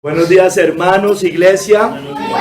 Buenos días, hermanos, iglesia. Buenos días.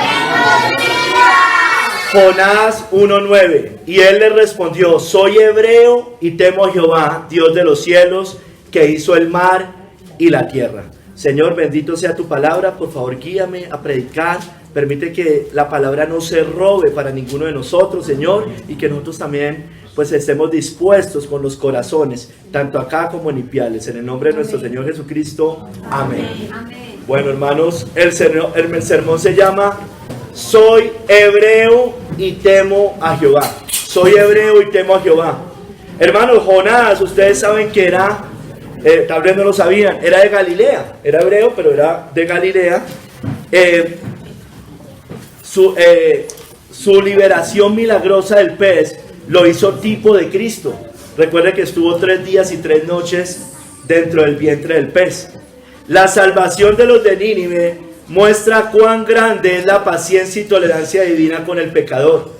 Jonás 1:9. Y él le respondió: soy hebreo y temo a Jehová, Dios de los cielos, que hizo el mar y la tierra. Señor, bendito sea tu palabra. Por favor, guíame a predicar. Permite que la palabra no se robe para ninguno de nosotros, Señor, y que nosotros también pues estemos dispuestos con los corazones, tanto acá como en Ipiales. En el nombre de nuestro Señor Jesucristo. Amén. Amén. Bueno, hermanos, el sermón se llama Soy hebreo y temo a Jehová. Soy hebreo y temo a Jehová. Hermanos, Jonás, ustedes saben que era, tal vez no lo sabían, era de Galilea. Era hebreo, pero era de Galilea. Su liberación milagrosa del pez lo hizo tipo de Cristo. Recuerde que estuvo 3 días y 3 noches dentro del vientre del pez. La salvación de los de Nínive muestra cuán grande es la paciencia y tolerancia divina con el pecador.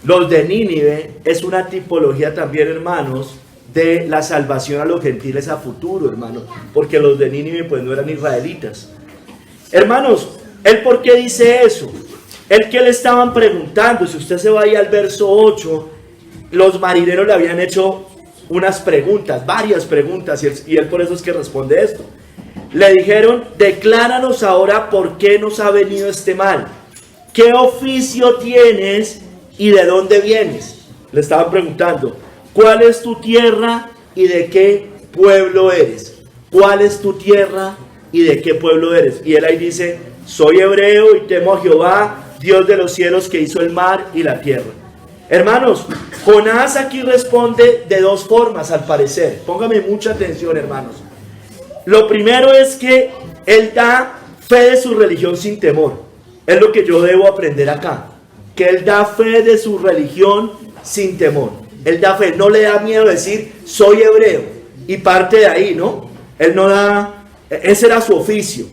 Los de Nínive es una tipología también, hermanos, de la salvación a los gentiles a futuro, hermanos, porque los de Nínive pues no eran israelitas. Hermanos, ¿él por qué dice eso? El que le estaban preguntando, si usted se va ahí al verso 8, los marineros le habían hecho unas preguntas, varias preguntas, y él por eso es que responde esto. Le dijeron: decláranos ahora por qué nos ha venido este mal. ¿Qué oficio tienes y de dónde vienes? Le estaban preguntando: ¿cuál es tu tierra y de qué pueblo eres? ¿Cuál es tu tierra y de qué pueblo eres? Y él ahí dice: soy hebreo y temo a Jehová, Dios de los cielos, que hizo el mar y la tierra. Hermanos, Jonás aquí responde de 2 formas al parecer. Póngame mucha atención, hermanos. Lo primero es que él da fe de su religión sin temor. Es lo que yo debo aprender acá. Que él da fe de su religión sin temor. Él da fe, no le da miedo decir soy hebreo. Y parte de ahí, ¿no? Él no da, ese era su oficio.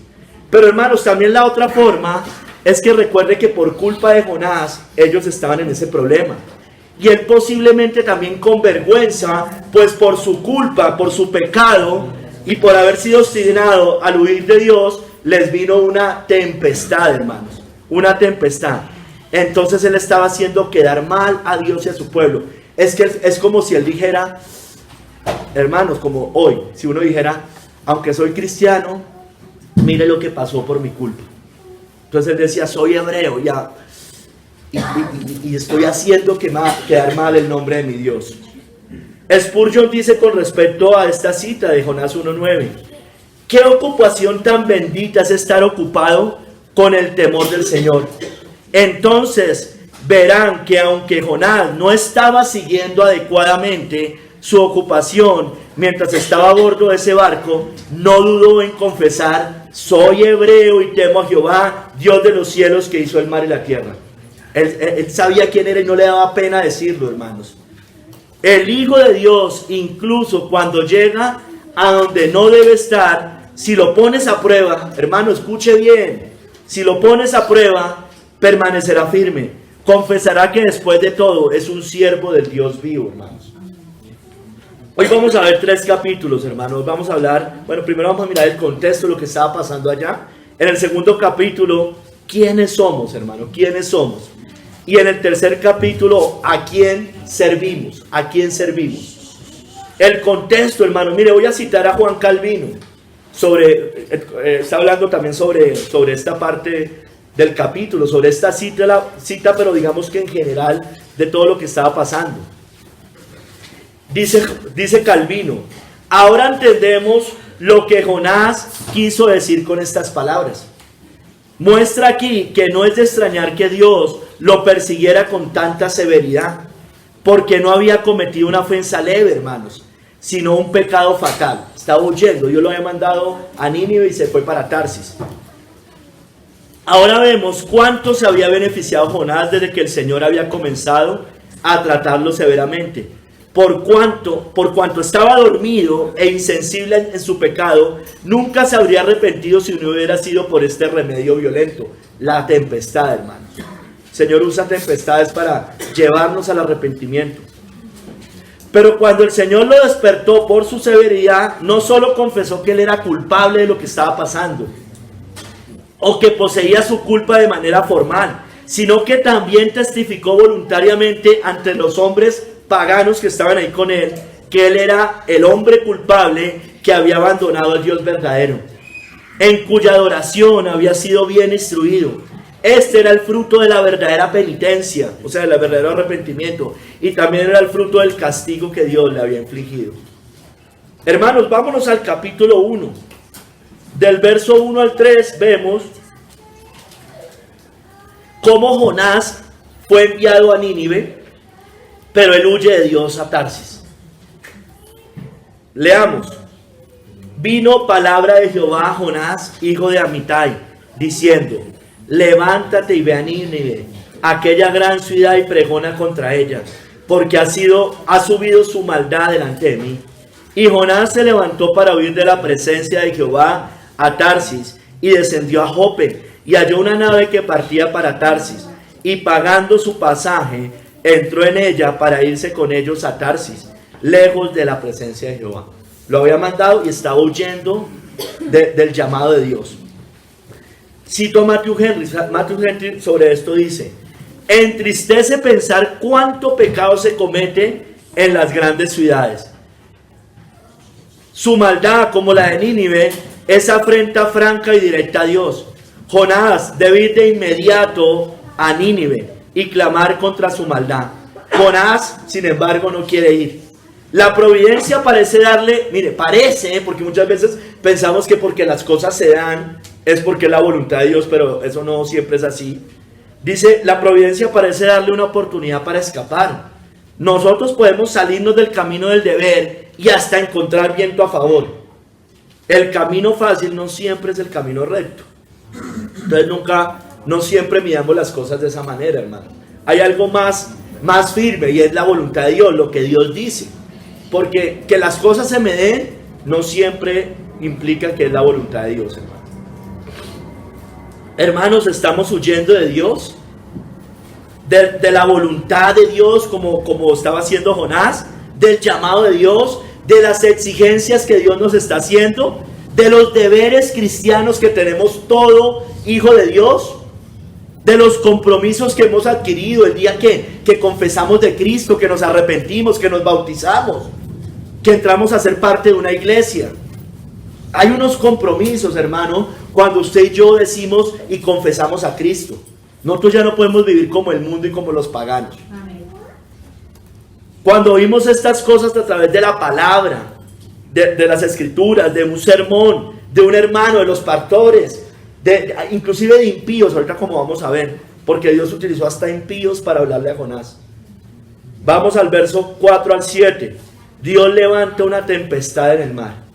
Pero hermanos, también la otra forma es que recuerde que por culpa de Jonás, ellos estaban en ese problema. Y él posiblemente también con vergüenza, pues por su culpa, por su pecado y por haber sido obstinado al huir de Dios, les vino una tempestad, hermanos. Una tempestad. Entonces él estaba haciendo quedar mal a Dios y a su pueblo. Es como si él dijera, hermanos, como hoy, si uno dijera: aunque soy cristiano, mire lo que pasó por mi culpa. Entonces él decía: soy hebreo ya, y estoy haciendo quedar mal el nombre de mi Dios. Spurgeon dice con respecto a esta cita de Jonás 1:9: qué ocupación tan bendita es estar ocupado con el temor del Señor. Entonces verán que aunque Jonás no estaba siguiendo adecuadamente su ocupación mientras estaba a bordo de ese barco, no dudó en confesar: soy hebreo y temo a Jehová, Dios de los cielos, que hizo el mar y la tierra. Él sabía quién era y no le daba pena decirlo, hermanos. El Hijo de Dios, incluso cuando llega a donde no debe estar, si lo pones a prueba, hermano, escuche bien, si lo pones a prueba, permanecerá firme. Confesará que después de todo es un siervo del Dios vivo, hermanos. Hoy vamos a ver 3 capítulos, hermanos. Vamos a hablar, bueno, primero vamos a mirar el contexto de lo que estaba pasando allá. En el segundo capítulo, ¿quiénes somos, hermano? ¿Quiénes somos? Y en el tercer capítulo, ¿a quién servimos? ¿A quién servimos? El contexto, hermano. Mire, voy a citar a Juan Calvino. Está hablando también sobre esta parte del capítulo, sobre esta cita, pero digamos que en general de todo lo que estaba pasando. Dice Calvino: ahora entendemos lo que Jonás quiso decir con estas palabras. Muestra aquí que no es de extrañar que Dios lo persiguiera con tanta severidad, porque no había cometido una ofensa leve, hermanos, sino un pecado fatal. Estaba huyendo, Dios lo había mandado a Nínive y se fue para Tarsis. Ahora vemos cuánto se había beneficiado Jonás desde que el Señor había comenzado a tratarlo severamente. Por cuanto estaba dormido e insensible en su pecado, nunca se habría arrepentido si no hubiera sido por este remedio violento, la tempestad, hermanos. El Señor usa tempestades para llevarnos al arrepentimiento. Pero cuando el Señor lo despertó por su severidad, no solo confesó que él era culpable de lo que estaba pasando, o que poseía su culpa de manera formal, sino que también testificó voluntariamente ante los hombres paganos que estaban ahí con él, que él era el hombre culpable que había abandonado al Dios verdadero, en cuya adoración había sido bien instruido. Este era el fruto de la verdadera penitencia, o sea, del verdadero arrepentimiento, y también era el fruto del castigo que Dios le había infligido. Hermanos, vámonos al capítulo 1. Del verso 1 al 3 vemos cómo Jonás fue enviado a Nínive, pero él huye de Dios a Tarsis. Leamos. Vino palabra de Jehová a Jonás, hijo de Amitai, diciendo: levántate y ve a Nínive, aquella gran ciudad, y pregona contra ella, porque ha subido su maldad delante de mí. Y Jonás se levantó para huir de la presencia de Jehová a Tarsis, y descendió a Jope, y halló una nave que partía para Tarsis, y pagando su pasaje, entró en ella para irse con ellos a Tarsis, lejos de la presencia de Jehová. Lo había mandado y estaba huyendo del llamado de Dios. Cito a Matthew Henry sobre esto, dice: entristece pensar cuánto pecado se comete en las grandes ciudades. Su maldad, como la de Nínive, es afrenta franca y directa a Dios. Jonás debe ir de inmediato a Nínive y clamar contra su maldad. Jonás, sin embargo, no quiere ir. La providencia parece darle, porque muchas veces pensamos que porque las cosas se dan es porque es la voluntad de Dios, pero eso no siempre es así. Dice, la providencia parece darle una oportunidad para escapar. Nosotros podemos salirnos del camino del deber y hasta encontrar viento a favor. El camino fácil no siempre es el camino recto. Entonces no siempre miramos las cosas de esa manera, hermano. Hay algo más firme, y es la voluntad de Dios, lo que Dios dice. Porque que las cosas se me den no siempre implica que es la voluntad de Dios, hermano. Hermanos, estamos huyendo de Dios, de la voluntad de Dios, como estaba haciendo Jonás, del llamado de Dios, de las exigencias que Dios nos está haciendo, de los deberes cristianos que tenemos todo hijo de Dios, de los compromisos que hemos adquirido el día que confesamos de Cristo, que nos arrepentimos, que nos bautizamos, que entramos a ser parte de una iglesia. Hay unos compromisos, hermano, cuando usted y yo decimos y confesamos a Cristo. Nosotros ya no podemos vivir como el mundo y como los paganos. Amén. Cuando oímos estas cosas a través de la palabra, de las escrituras, de un sermón, de un hermano, de los pastores, inclusive de impíos, ahorita como vamos a ver, porque Dios utilizó hasta impíos para hablarle a Jonás. Vamos al verso 4 al 7. Dios levanta una tempestad en el mar.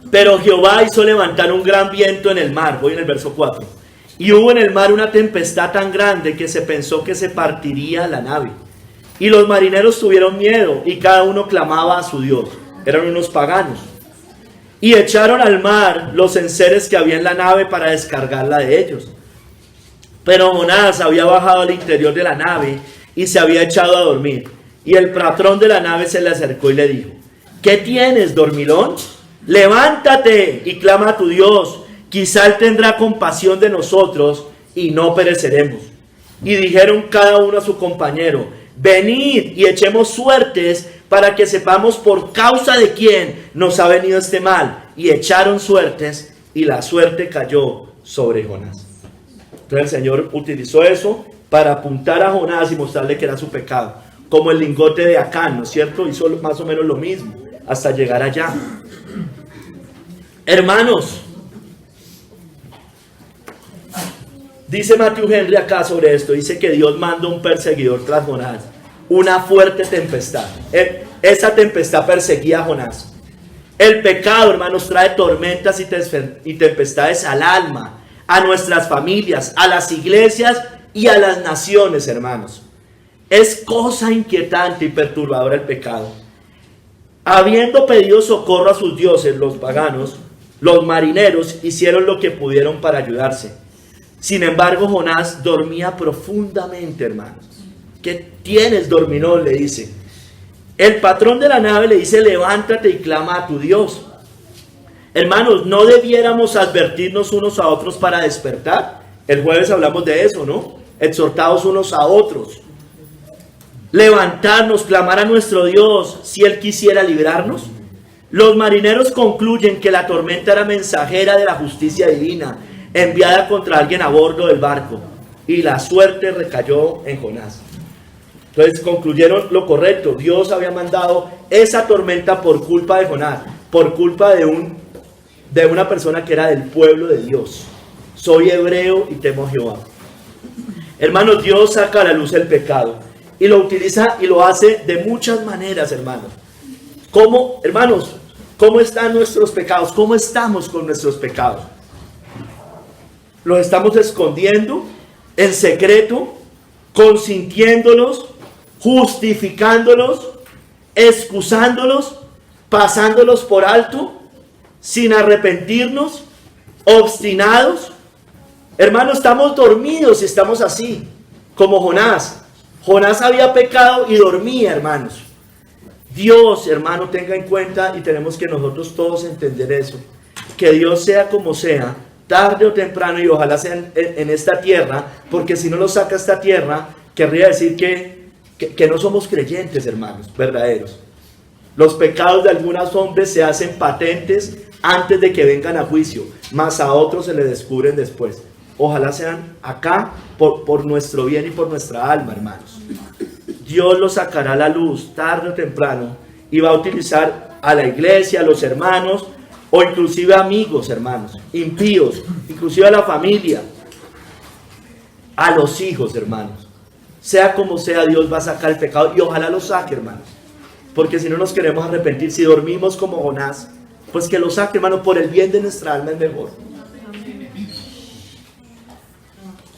Pero Jehová hizo levantar un gran viento en el mar. Voy en el verso 4. Y hubo en el mar una tempestad tan grande que se pensó que se partiría la nave. Y los marineros tuvieron miedo y cada uno clamaba a su Dios. Eran unos paganos. Y echaron al mar los enseres que había en la nave para descargarla de ellos. Pero Jonás había bajado al interior de la nave y se había echado a dormir. Y el patrón de la nave se le acercó y le dijo: ¿qué tienes, dormilón? Levántate y clama a tu Dios, quizá Él tendrá compasión de nosotros y no pereceremos. Y dijeron cada uno a su compañero: venid y echemos suertes para que sepamos por causa de quién nos ha venido este mal. Y echaron suertes y la suerte cayó sobre Jonás. Entonces el Señor utilizó eso para apuntar a Jonás y mostrarle que era su pecado. Como el lingote de Acán, ¿no es cierto? Hizo más o menos lo mismo hasta llegar allá. Hermanos, dice Matthew Henry acá sobre esto, dice que Dios manda un perseguidor tras Jonás, una fuerte tempestad. Esa tempestad perseguía a Jonás. El pecado, hermanos, trae tormentas y tempestades al alma, a nuestras familias, a las iglesias y a las naciones, hermanos. Es cosa inquietante y perturbadora el pecado. Habiendo pedido socorro a sus dioses, los paganos, los marineros hicieron lo que pudieron para ayudarse. Sin embargo, Jonás dormía profundamente, hermanos. ¿Qué tienes, dormilón?, le dice. El patrón de la nave le dice: levántate y clama a tu Dios. Hermanos, ¿no debiéramos advertirnos unos a otros para despertar? El jueves hablamos de eso, ¿no? Exhortados unos a otros. Levantarnos, clamar a nuestro Dios si Él quisiera librarnos. Los marineros concluyen que la tormenta era mensajera de la justicia divina, enviada contra alguien a bordo del barco, y la suerte recayó en Jonás. Entonces concluyeron lo correcto. Dios había mandado esa tormenta por culpa de Jonás, por culpa de una persona que era del pueblo de Dios. Soy hebreo y temo a Jehová. Hermanos, Dios saca a la luz el pecado y lo utiliza y lo hace de muchas maneras, hermanos. ¿Cómo, hermanos? ¿Cómo están nuestros pecados? ¿Cómo estamos con nuestros pecados? ¿Los estamos escondiendo en secreto, consintiéndolos, justificándolos, excusándolos, pasándolos por alto, sin arrepentirnos, obstinados? Hermanos, estamos dormidos y estamos así, como Jonás. Jonás había pecado y dormía, hermanos. Dios, hermano, tenga en cuenta, y tenemos que nosotros todos entender eso, que Dios sea como sea, tarde o temprano, y ojalá sea en esta tierra, porque si no lo saca esta tierra, querría decir que no somos creyentes, hermanos, verdaderos. Los pecados de algunos hombres se hacen patentes antes de que vengan a juicio, mas a otros se les descubren después. Ojalá sean acá por nuestro bien y por nuestra alma, hermanos. Dios lo sacará a la luz tarde o temprano y va a utilizar a la iglesia, a los hermanos, o inclusive amigos, hermanos, impíos, inclusive a la familia, a los hijos, hermanos. Sea como sea, Dios va a sacar el pecado y ojalá lo saque, hermanos. Porque si no nos queremos arrepentir, si dormimos como Jonás, pues que lo saque, hermanos, por el bien de nuestra alma es mejor.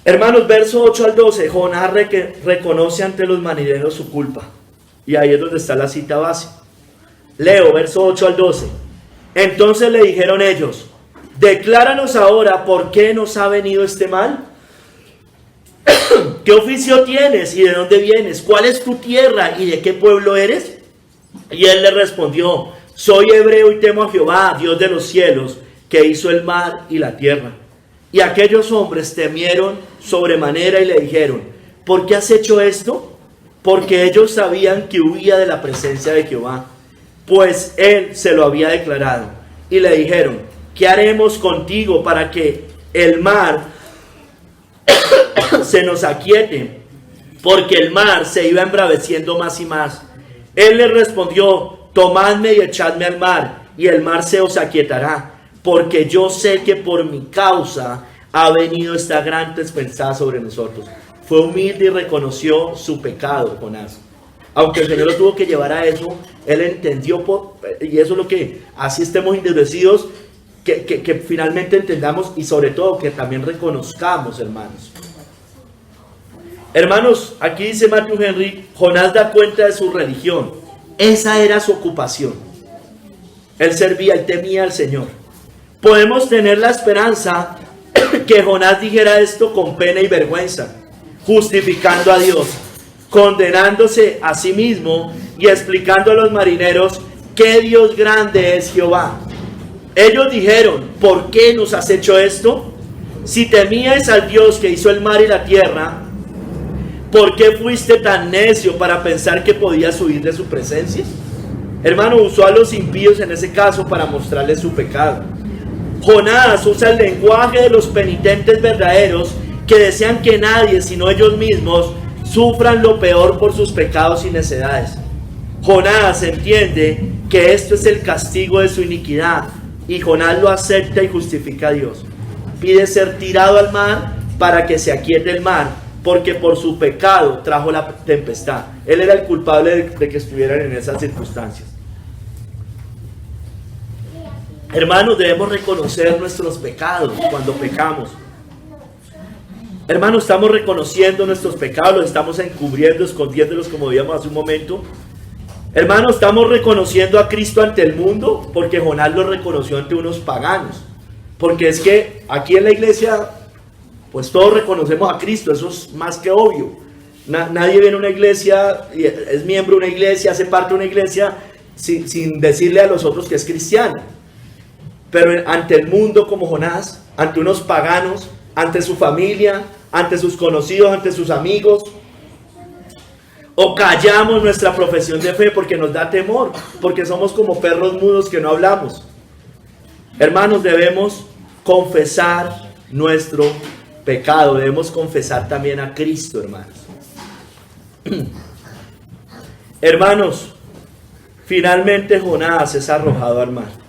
Hermanos, verso 8 al 12, Jonás reconoce ante los marineros su culpa. Y ahí es donde está la cita base. Leo, verso 8 al 12. Entonces le dijeron ellos, decláranos ahora por qué nos ha venido este mal. ¿Qué oficio tienes y de dónde vienes? ¿Cuál es tu tierra y de qué pueblo eres? Y él le respondió, soy hebreo y temo a Jehová, Dios de los cielos, que hizo el mar y la tierra. Y aquellos hombres temieron sobremanera y le dijeron, ¿por qué has hecho esto? Porque ellos sabían que huía de la presencia de Jehová, pues él se lo había declarado. Y le dijeron, ¿qué haremos contigo para que el mar se nos aquiete? Porque el mar se iba embraveciendo más y más. Él les respondió, tomadme y echadme al mar, y el mar se os aquietará, porque yo sé que por mi causa ha venido esta gran tempestad sobre nosotros. Fue humilde y reconoció su pecado, Jonás. Aunque el Señor lo tuvo que llevar a eso, él entendió, y eso es lo que, así estemos endurecidos, que finalmente entendamos y sobre todo que también reconozcamos, hermanos. Hermanos, aquí dice Matthew Henry, Jonás da cuenta de su religión. Esa era su ocupación. Él servía, él temía al Señor. Podemos tener la esperanza que Jonás dijera esto con pena y vergüenza, justificando a Dios, condenándose a sí mismo y explicando a los marineros qué Dios grande es Jehová. Ellos dijeron, ¿por qué nos has hecho esto? Si temías al Dios que hizo el mar y la tierra, ¿por qué fuiste tan necio para pensar que podías huir de su presencia? Hermano, usó a los impíos en ese caso para mostrarles su pecado. Jonás usa el lenguaje de los penitentes verdaderos que desean que nadie, sino ellos mismos, sufran lo peor por sus pecados y necedades. Jonás entiende que esto es el castigo de su iniquidad y Jonás lo acepta y justifica a Dios. Pide ser tirado al mar para que se aquiete el mar, porque por su pecado trajo la tempestad. Él era el culpable de que estuvieran en esas circunstancias. Hermanos, debemos reconocer nuestros pecados cuando pecamos. Hermanos, estamos reconociendo nuestros pecados, los estamos encubriendo, escondiéndolos como veíamos hace un momento. Hermanos, estamos reconociendo a Cristo ante el mundo, porque Jonás lo reconoció ante unos paganos. Porque es que aquí en la iglesia, pues todos reconocemos a Cristo, eso es más que obvio. Nadie viene a una iglesia, es miembro de una iglesia, hace parte de una iglesia, sin decirle a los otros que es cristiano. pero ante el mundo como Jonás, ante unos paganos, ante su familia, ante sus conocidos, ante sus amigos. O callamos nuestra profesión de fe porque nos da temor, porque somos como perros mudos que no hablamos. Hermanos, debemos confesar nuestro pecado, debemos confesar también a Cristo, hermanos. Hermanos, finalmente Jonás es arrojado al mar.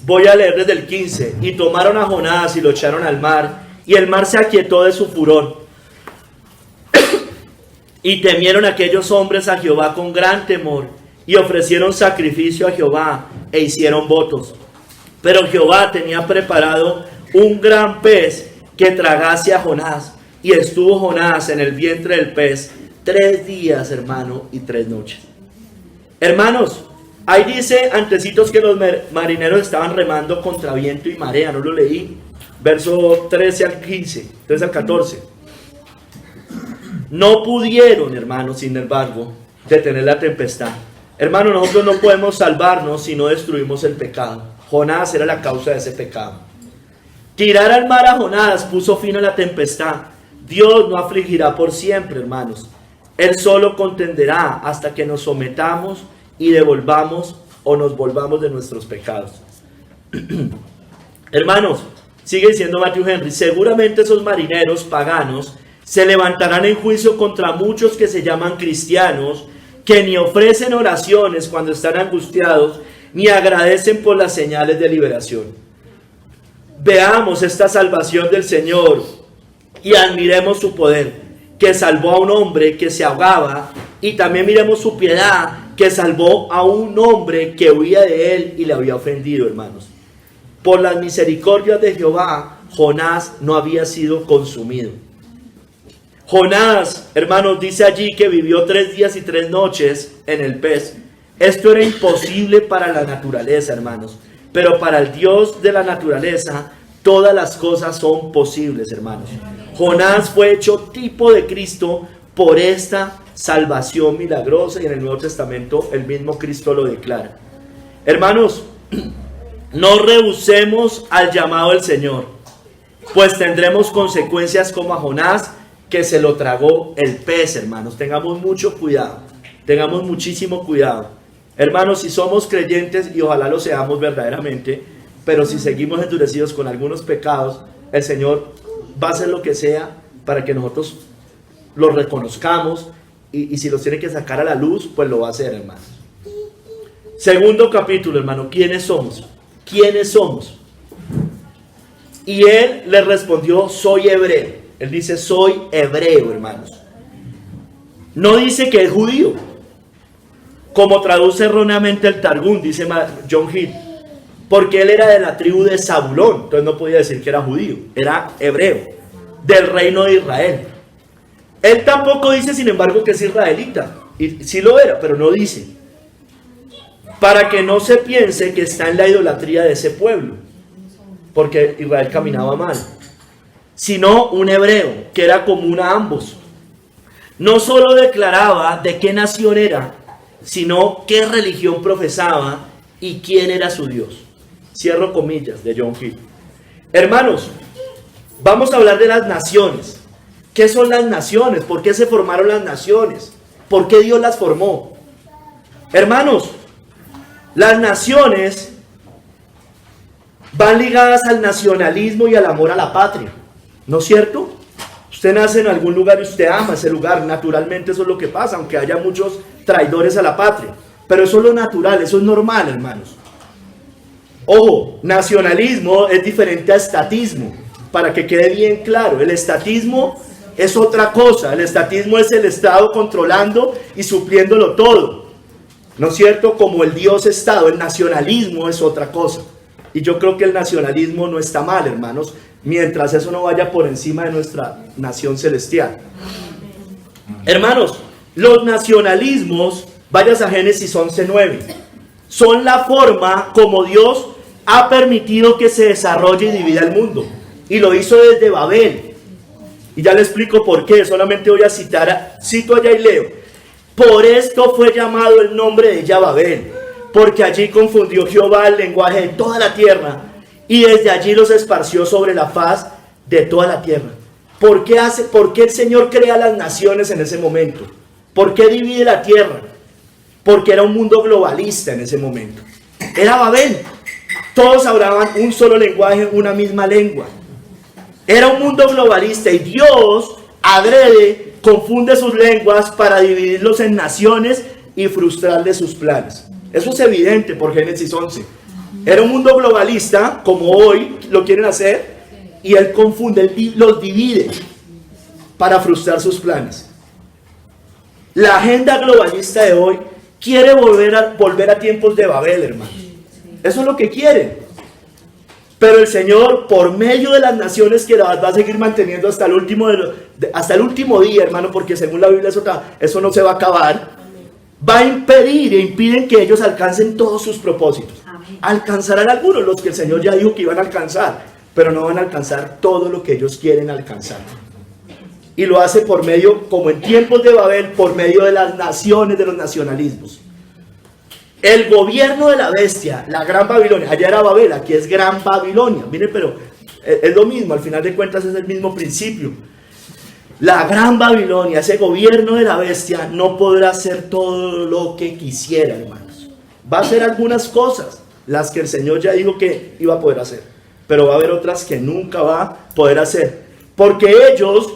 Voy a leer desde el 15. Y tomaron a Jonás y lo echaron al mar, y el mar se aquietó de su furor. Y temieron aquellos hombres a Jehová con gran temor, y ofrecieron sacrificio a Jehová, e hicieron votos. Pero Jehová tenía preparado un gran pez que tragase a Jonás, y estuvo Jonás en el vientre del pez 3 días, hermano, y 3 noches. Hermanos, ahí dice antecitos que los marineros estaban remando contra viento y marea, no lo leí. Verso 13 al 15, 13 al 14. No pudieron, hermanos, sin embargo, detener la tempestad. Hermanos, nosotros no podemos salvarnos si no destruimos el pecado. Jonás era la causa de ese pecado. Tirar al mar a Jonás puso fin a la tempestad. Dios no afligirá por siempre, hermanos. Él solo contenderá hasta que nos sometamos y devolvamos o nos volvamos de nuestros pecados. Hermanos, sigue diciendo Matthew Henry, seguramente esos marineros paganos se levantarán en juicio contra muchos que se llaman cristianos, que ni ofrecen oraciones cuando están angustiados, ni agradecen por las señales de liberación. Veamos esta salvación del Señor y admiremos su poder, que salvó a un hombre que se ahogaba, y también miremos su piedad, que salvó a un hombre que huía de él y le había ofendido, hermanos. Por las misericordias de Jehová, Jonás no había sido consumido. Jonás, hermanos, dice allí que vivió 3 días y 3 noches en el pez. Esto era imposible para la naturaleza, hermanos, pero para el Dios de la naturaleza todas las cosas son posibles, hermanos. Jonás fue hecho tipo de Cristo por esta salvación milagrosa, y en el Nuevo Testamento el mismo Cristo lo declara. Hermanos, no rehusemos al llamado del Señor, pues tendremos consecuencias como a Jonás, que se lo tragó el pez, hermanos. Tengamos mucho cuidado, tengamos muchísimo cuidado. Hermanos, si somos creyentes, y ojalá lo seamos verdaderamente, pero si seguimos endurecidos con algunos pecados, el Señor va a hacer lo que sea para que nosotros los reconozcamos, y si los tiene que sacar a la luz, pues lo va a hacer, hermanos. Segundo capítulo, hermano, ¿quiénes somos? ¿Quiénes somos? Y él le respondió, soy hebreo. Él dice, soy hebreo, hermanos. No dice que es judío, como traduce erróneamente el Targum, dice John Hill, porque él era de la tribu de Zabulón, entonces no podía decir que era judío, era hebreo, del reino de Israel. Él tampoco dice, sin embargo, que es israelita, y sí lo era, pero no dice, para que no se piense que está en la idolatría de ese pueblo, porque Israel caminaba mal, sino un hebreo, que era común a ambos. No solo declaraba de qué nación era, sino qué religión profesaba y quién era su Dios. Cierro comillas de John Hill. Hermanos, vamos a hablar de las naciones. ¿Qué son las naciones? ¿Por qué se formaron las naciones? ¿Por qué Dios las formó? Hermanos, las naciones van ligadas al nacionalismo y al amor a la patria, ¿no es cierto? Usted nace en algún lugar y usted ama ese lugar, naturalmente eso es lo que pasa, aunque haya muchos traidores a la patria, pero eso es lo natural, eso es normal, hermanos. Ojo, nacionalismo es diferente a estatismo, para que quede bien claro. El estatismo es otra cosa, el estatismo es el Estado controlando y supliéndolo todo, ¿no es cierto? Como el Dios Estado. El nacionalismo es otra cosa, y yo creo que el nacionalismo no está mal, hermanos, mientras eso no vaya por encima de nuestra nación celestial. Hermanos, los nacionalismos, vayas a Génesis 11:9, son la forma como Dios ha permitido que se desarrolle y divida el mundo, y lo hizo desde Babel, y ya le explico por qué. Solamente voy a cito allá y leo. Por esto fue llamado el nombre de ella Babel, porque allí confundió Jehová el lenguaje de toda la tierra, y desde allí los esparció sobre la faz de toda la tierra. ¿Por qué el Señor crea las naciones en ese momento? ¿Por qué divide la tierra? Porque era un mundo globalista en ese momento. Era Babel. Todos hablaban un solo lenguaje, una misma lengua. Era un mundo globalista y Dios adrede confunde sus lenguas para dividirlos en naciones y frustrarles sus planes. Eso es evidente por Génesis 11. Era un mundo globalista, como hoy lo quieren hacer, y Él confunde, Él los divide para frustrar sus planes. La agenda globalista de hoy quiere volver a tiempos de Babel, hermanos. Eso es lo que quiere. Pero el Señor, por medio de las naciones que las va a seguir manteniendo hasta el último día, hermano, porque según la Biblia eso no se va a acabar, va a impedir e impiden que ellos alcancen todos sus propósitos. Alcanzarán algunos, los que el Señor ya dijo que iban a alcanzar, pero no van a alcanzar todo lo que ellos quieren alcanzar. Y lo hace por medio, como en tiempos de Babel, por medio de las naciones, de los nacionalismos. El gobierno de la bestia, la Gran Babilonia, allá era Babel, aquí es Gran Babilonia. Miren, pero es lo mismo, al final de cuentas es el mismo principio. La Gran Babilonia, ese gobierno de la bestia, no podrá hacer todo lo que quisiera, hermanos. Va a hacer algunas cosas, las que el Señor ya dijo que iba a poder hacer, pero va a haber otras que nunca va a poder hacer. Porque ellos,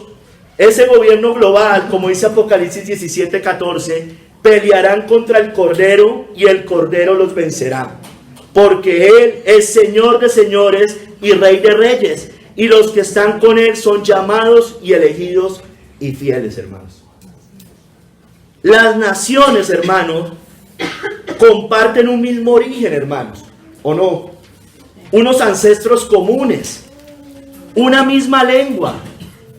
ese gobierno global, como dice Apocalipsis 17:14, pelearán contra el Cordero y el Cordero los vencerá. Porque Él es Señor de señores y Rey de reyes. Y los que están con Él son llamados y elegidos y fieles, hermanos. Las naciones, hermanos, comparten un mismo origen, hermanos. ¿O no? Unos ancestros comunes. Una misma lengua.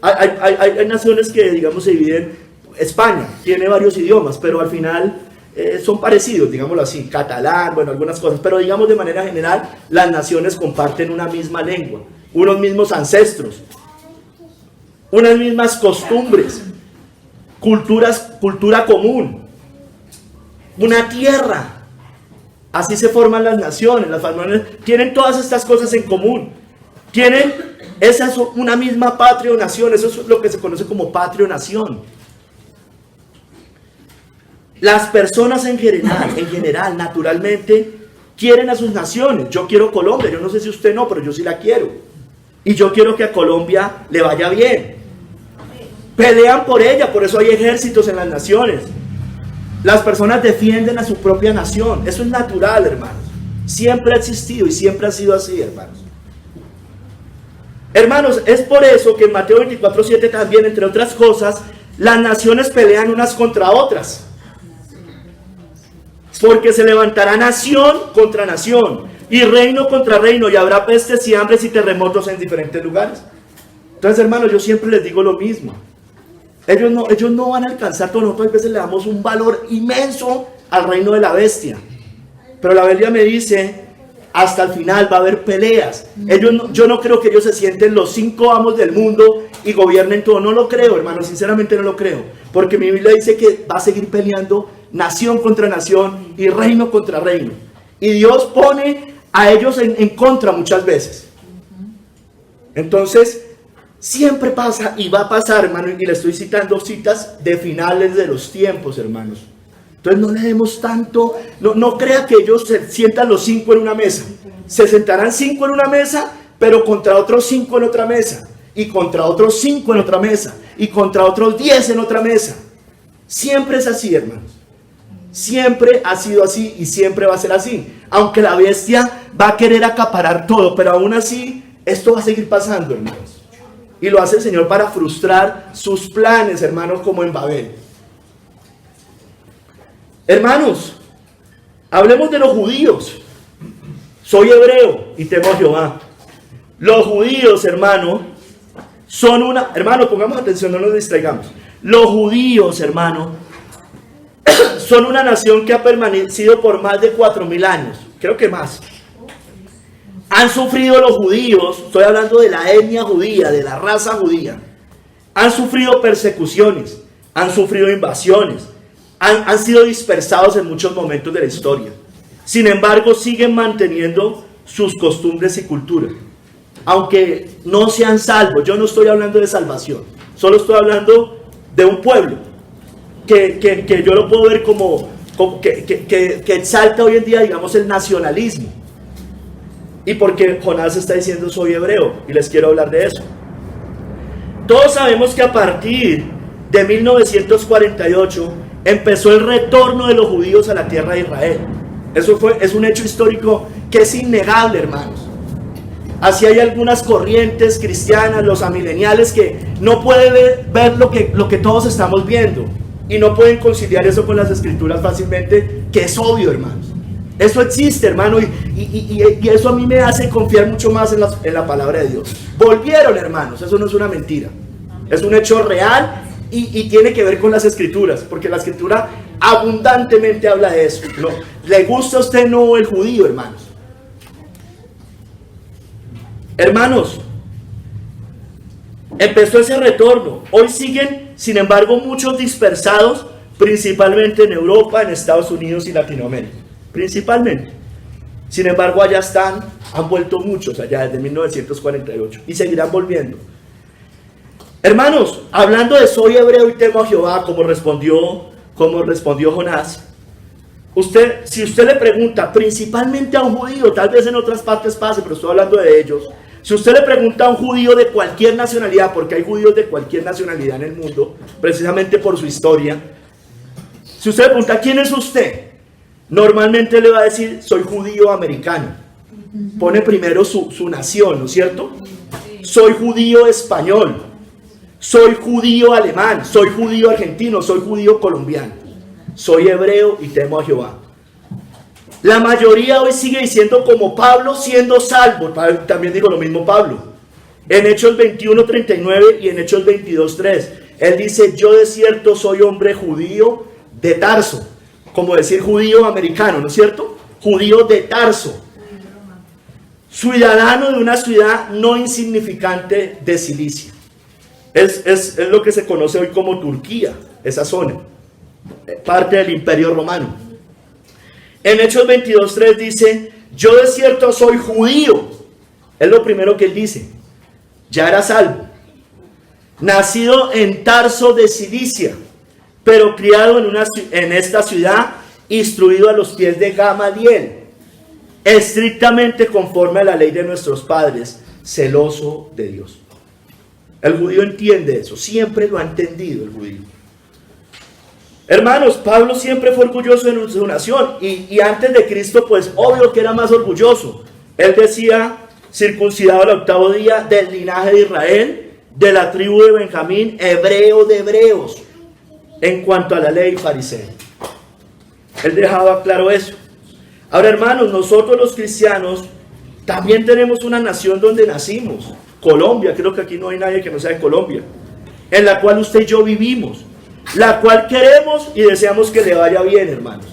Hay naciones que, digamos, se dividen. España tiene varios idiomas, pero al final son parecidos, digámoslo así, catalán, bueno, algunas cosas, pero digamos de manera general, las naciones comparten una misma lengua, unos mismos ancestros, unas mismas costumbres, cultura común, una tierra. Así se forman las naciones tienen todas estas cosas en común, esa es una misma patria o nación, eso es lo que se conoce como patria o nación. Las personas en general, naturalmente, quieren a sus naciones. Yo quiero Colombia, yo no sé si usted no, pero yo sí la quiero. Y yo quiero que a Colombia le vaya bien. Pelean por ella, por eso hay ejércitos en las naciones. Las personas defienden a su propia nación. Eso es natural, hermanos. Siempre ha existido y siempre ha sido así, hermanos. Hermanos, es por eso que en Mateo 24:7 también, entre otras cosas, las naciones pelean unas contra otras. Porque se levantará nación contra nación y reino contra reino, y habrá pestes y hambres y terremotos en diferentes lugares. Entonces, hermanos, yo siempre les digo lo mismo. Ellos no van a alcanzar todo. Nosotros a veces le damos un valor inmenso al reino de la bestia. Pero la Biblia me dice, hasta el final va a haber peleas. Yo no creo que ellos se sienten los 5 amos del mundo y gobiernen todo. No lo creo, hermanos, sinceramente no lo creo. Porque mi Biblia dice que va a seguir peleando nación contra nación y reino contra reino. Y Dios pone a ellos en contra muchas veces. Entonces, siempre pasa y va a pasar, hermano. Y le estoy citando citas de finales de los tiempos, hermanos. Entonces no le demos tanto, no crea que ellos se sientan los 5 en una mesa. Se sentarán 5 en una mesa, pero contra otros 5 en otra mesa. Y contra otros 5 en otra mesa. Y contra otros 10 en otra mesa. Siempre es así, hermanos. Siempre ha sido así y siempre va a ser así. Aunque la bestia va a querer acaparar todo, pero aún así esto va a seguir pasando, hermanos. Y lo hace el Señor para frustrar sus planes, hermanos, como en Babel. Hermanos, hablemos de los judíos. Soy hebreo y temo a Jehová. Los judíos, hermano, pongamos atención, no nos distraigamos. Los judíos, hermano, son una nación que ha permanecido por más de 4.000 años, creo que más. Han sufrido los judíos, estoy hablando de la etnia judía, de la raza judía. Han sufrido persecuciones, han sufrido invasiones, han sido dispersados en muchos momentos de la historia. Sin embargo, siguen manteniendo sus costumbres y cultura. Aunque no sean salvos, yo no estoy hablando de salvación, solo estoy hablando de un pueblo que yo lo puedo ver como que exalta hoy en día, digamos, el nacionalismo. Y porque Jonás está diciendo soy hebreo, y les quiero hablar de eso. Todos sabemos que a partir de 1948 empezó el retorno de los judíos a la tierra de Israel. Es un hecho histórico que es innegable, hermanos. Así hay algunas corrientes cristianas, los amileniales, que no pueden ver lo que todos estamos viendo y no pueden conciliar eso con las escrituras fácilmente, que es obvio, hermanos. Eso existe, hermano, y eso a mí me hace confiar mucho más en la palabra de Dios. Volvieron, hermanos, eso no es una mentira, es un hecho real y tiene que ver con las escrituras, porque la escritura abundantemente habla de eso. ¿No? ¿Le gusta a usted no el judío, hermanos? Hermanos, empezó ese retorno. Hoy siguen, sin embargo, muchos dispersados, principalmente en Europa, en Estados Unidos y Latinoamérica. Principalmente. Sin embargo, allá han vuelto muchos allá desde 1948 y seguirán volviendo. Hermanos, hablando de soy hebreo y temo a Jehová, como respondió Jonás, si usted le pregunta principalmente a un judío, tal vez en otras partes pase, pero estoy hablando de ellos. Si usted le pregunta a un judío de cualquier nacionalidad, porque hay judíos de cualquier nacionalidad en el mundo, precisamente por su historia, si usted le pregunta ¿quién es usted?, normalmente le va a decir soy judío americano. Pone primero su nación, ¿no es cierto? Soy judío español, soy judío alemán, soy judío argentino, soy judío colombiano, soy hebreo y temo a Jehová. La mayoría hoy sigue diciendo como Pablo, siendo salvo. También dijo lo mismo Pablo. En Hechos 21:39 y en Hechos 22:3. Él dice, yo de cierto soy hombre judío de Tarso. Como decir judío americano, ¿no es cierto? Judío de Tarso. Ciudadano de una ciudad no insignificante de Cilicia. Es lo que se conoce hoy como Turquía, esa zona. Parte del Imperio Romano. En Hechos 22:3 dice, yo de cierto soy judío. Es lo primero que él dice. Ya era salvo. Nacido en Tarso de Cilicia, pero criado en esta ciudad, instruido a los pies de Gamaliel, estrictamente conforme a la ley de nuestros padres, celoso de Dios. El judío entiende eso, siempre lo ha entendido el judío. Hermanos, Pablo siempre fue orgulloso de su nación y antes de Cristo, pues obvio que era más orgulloso. Él decía, circuncidado al 8º día, del linaje de Israel, de la tribu de Benjamín, hebreo de hebreos, en cuanto a la ley farisea. Él dejaba claro eso. Ahora, hermanos, nosotros los cristianos también tenemos una nación donde nacimos, Colombia. Creo que aquí no hay nadie que no sea de Colombia, en la cual usted y yo vivimos, la cual queremos y deseamos que le vaya bien, hermanos.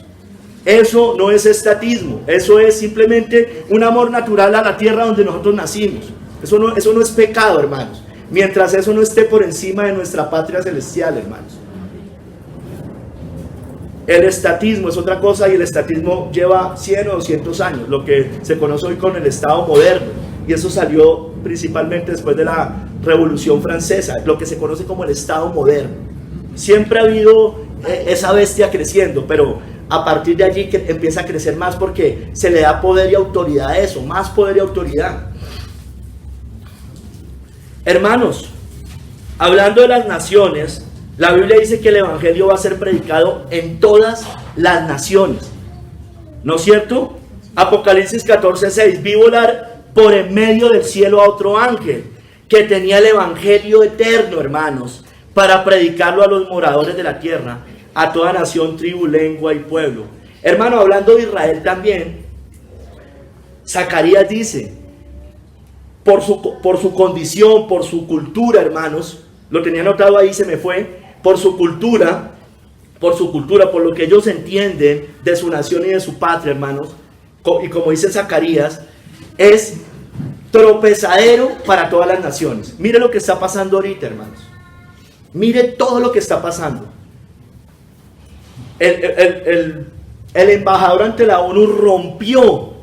Eso no es estatismo, eso es simplemente un amor natural a la tierra donde nosotros nacimos. Eso no es pecado, hermanos, mientras eso no esté por encima de nuestra patria celestial, hermanos. El estatismo es otra cosa, y el estatismo lleva 100 o 200 años, lo que se conoce hoy con el Estado moderno, y eso salió principalmente después de la Revolución Francesa, lo que se conoce como el Estado moderno. Siempre ha habido esa bestia creciendo, pero a partir de allí que empieza a crecer más porque se le da poder y autoridad a eso, más poder y autoridad. Hermanos, hablando de las naciones, la Biblia dice que el Evangelio va a ser predicado en todas las naciones, ¿no es cierto? Apocalipsis 14:6, vi volar por en medio del cielo a otro ángel que tenía el Evangelio eterno, hermanos, para predicarlo a los moradores de la tierra, a toda nación, tribu, lengua y pueblo. Hermano, hablando de Israel también, Zacarías dice, por su condición, por su cultura, hermanos, lo tenía anotado ahí, se me fue, por su cultura, por lo que ellos entienden de su nación y de su patria, hermanos, y como dice Zacarías, es tropezadero para todas las naciones. Mire lo que está pasando ahorita, hermanos. Mire todo lo que está pasando. El el embajador ante la ONU rompió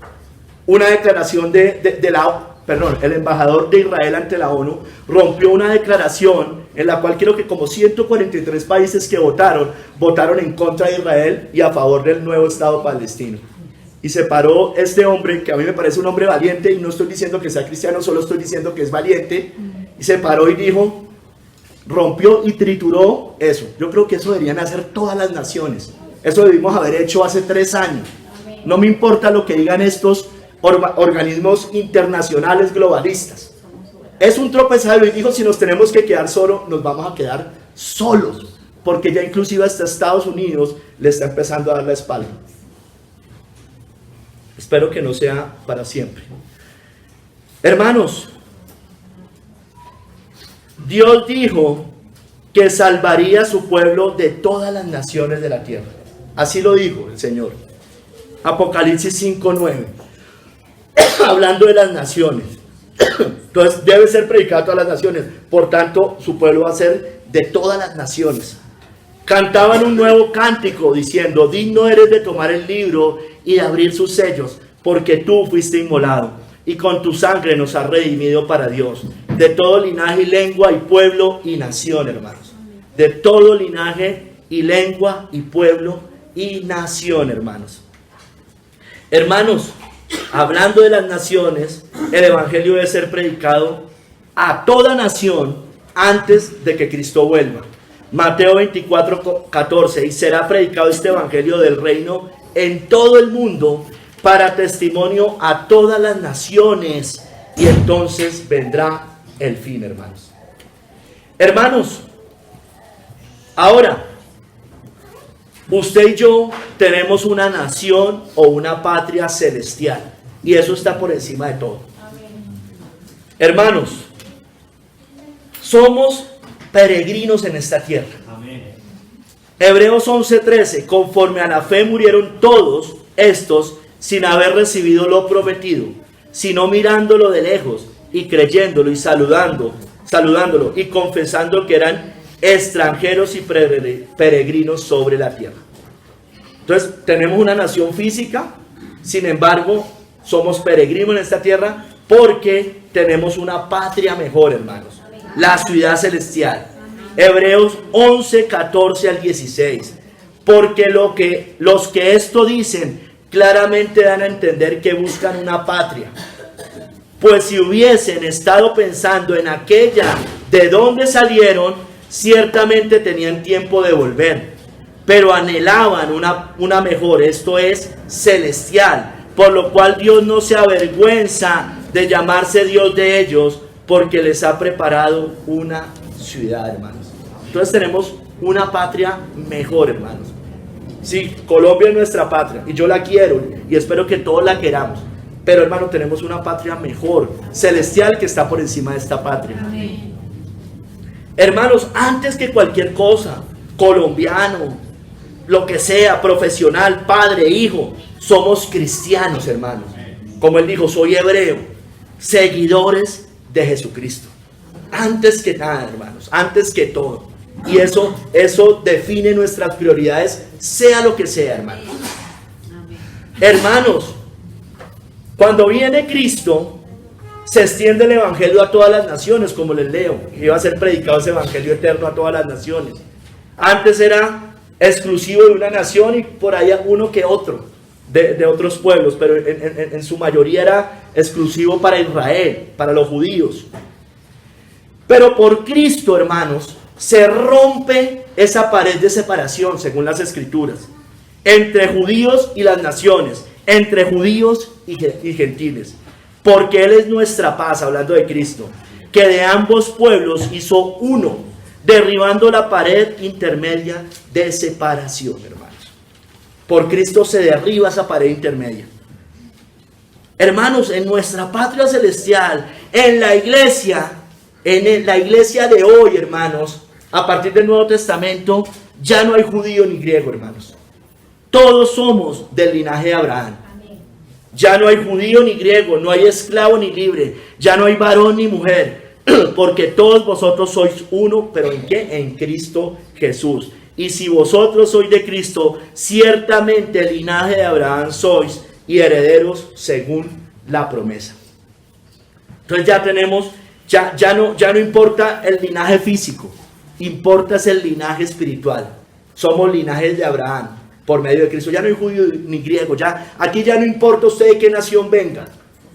una declaración el embajador de Israel ante la ONU rompió una declaración en la cual creo que como 143 países que votaron en contra de Israel y a favor del nuevo Estado palestino. Y se paró este hombre, que a mí me parece un hombre valiente, y no estoy diciendo que sea cristiano, solo estoy diciendo que es valiente, y se paró y dijo, rompió y trituró eso. Yo creo que eso deberían hacer todas las naciones. Eso debimos haber hecho hace 3 años. No me importa lo que digan estos organismos internacionales globalistas. Es un tropezadero, y dijo, si nos tenemos que quedar solos, nos vamos a quedar solos, porque ya inclusive hasta Estados Unidos le está empezando a dar la espalda. Espero que no sea para siempre. Hermanos, Dios dijo que salvaría a su pueblo de todas las naciones de la tierra. Así lo dijo el Señor. Apocalipsis 5:9. Hablando de las naciones. Entonces debe ser predicado a todas las naciones. Por tanto, su pueblo va a ser de todas las naciones. Cantaban un nuevo cántico diciendo, digno eres de tomar el libro y de abrir sus sellos, porque tú fuiste inmolado, y con tu sangre nos has redimido para Dios, de todo linaje y lengua y pueblo y nación, hermanos. De todo linaje y lengua y pueblo y nación, hermanos. Hermanos, hablando de las naciones, el evangelio debe ser predicado a toda nación antes de que Cristo vuelva. Mateo 24:14, y será predicado este evangelio del reino en todo el mundo para testimonio a todas las naciones, y entonces vendrá el fin, hermanos. Hermanos, ahora, usted y yo tenemos una nación o una patria celestial, y eso está por encima de todo. Hermanos, somos peregrinos en esta tierra. Hebreos 11:13, conforme a la fe murieron todos estos sin haber recibido lo prometido, sino mirándolo de lejos y creyéndolo y saludándolo y confesando que eran extranjeros y peregrinos sobre la tierra. Entonces tenemos una nación física, sin embargo somos peregrinos en esta tierra porque tenemos una patria mejor, hermanos, la ciudad celestial. Hebreos 11:14 al 16, porque los que esto dicen claramente dan a entender que buscan una patria, pues si hubiesen estado pensando en aquella de donde salieron, ciertamente tenían tiempo de volver, pero anhelaban una mejor, esto es, celestial, por lo cual Dios no se avergüenza de llamarse Dios de ellos, porque les ha preparado una ciudad, hermanos. Entonces tenemos una patria mejor, hermanos. Sí, Colombia es nuestra patria y yo la quiero y espero que todos la queramos, pero hermano, tenemos una patria mejor, celestial, que está por encima de esta patria. Amén. Hermanos, antes que cualquier cosa, colombiano, lo que sea, profesional, padre, hijo, somos cristianos, hermanos. Como él dijo, soy hebreo, seguidores de Jesucristo. Antes que nada, hermanos, antes que todo. Y eso define nuestras prioridades, sea lo que sea, hermanos. Hermanos, cuando viene Cristo, se extiende el evangelio a todas las naciones, como les leo. Iba a ser predicado ese evangelio eterno a todas las naciones. Antes era exclusivo de una nación y por ahí uno que otro, de otros pueblos, pero en su mayoría era exclusivo para Israel, para los judíos. Pero por Cristo, hermanos, se rompe esa pared de separación, según las Escrituras, entre judíos y las naciones, entre judíos y gentiles, porque Él es nuestra paz, hablando de Cristo, que de ambos pueblos hizo uno, derribando la pared intermedia de separación, hermanos. Por Cristo se derriba esa pared intermedia. Hermanos, en nuestra patria celestial, en la iglesia de hoy, hermanos, a partir del Nuevo Testamento, ya no hay judío ni griego, hermanos. Todos somos del linaje de Abraham. Ya no hay judío ni griego, no hay esclavo ni libre, ya no hay varón ni mujer, porque todos vosotros sois uno, pero ¿en qué? En Cristo Jesús. Y si vosotros sois de Cristo, ciertamente el linaje de Abraham sois y herederos según la promesa. Entonces ya tenemos, ya no importa el linaje físico, importa es el linaje espiritual. Somos linajes de Abraham por medio de Cristo. Ya no hay judío ni griego, aquí ya no importa usted de qué nación venga.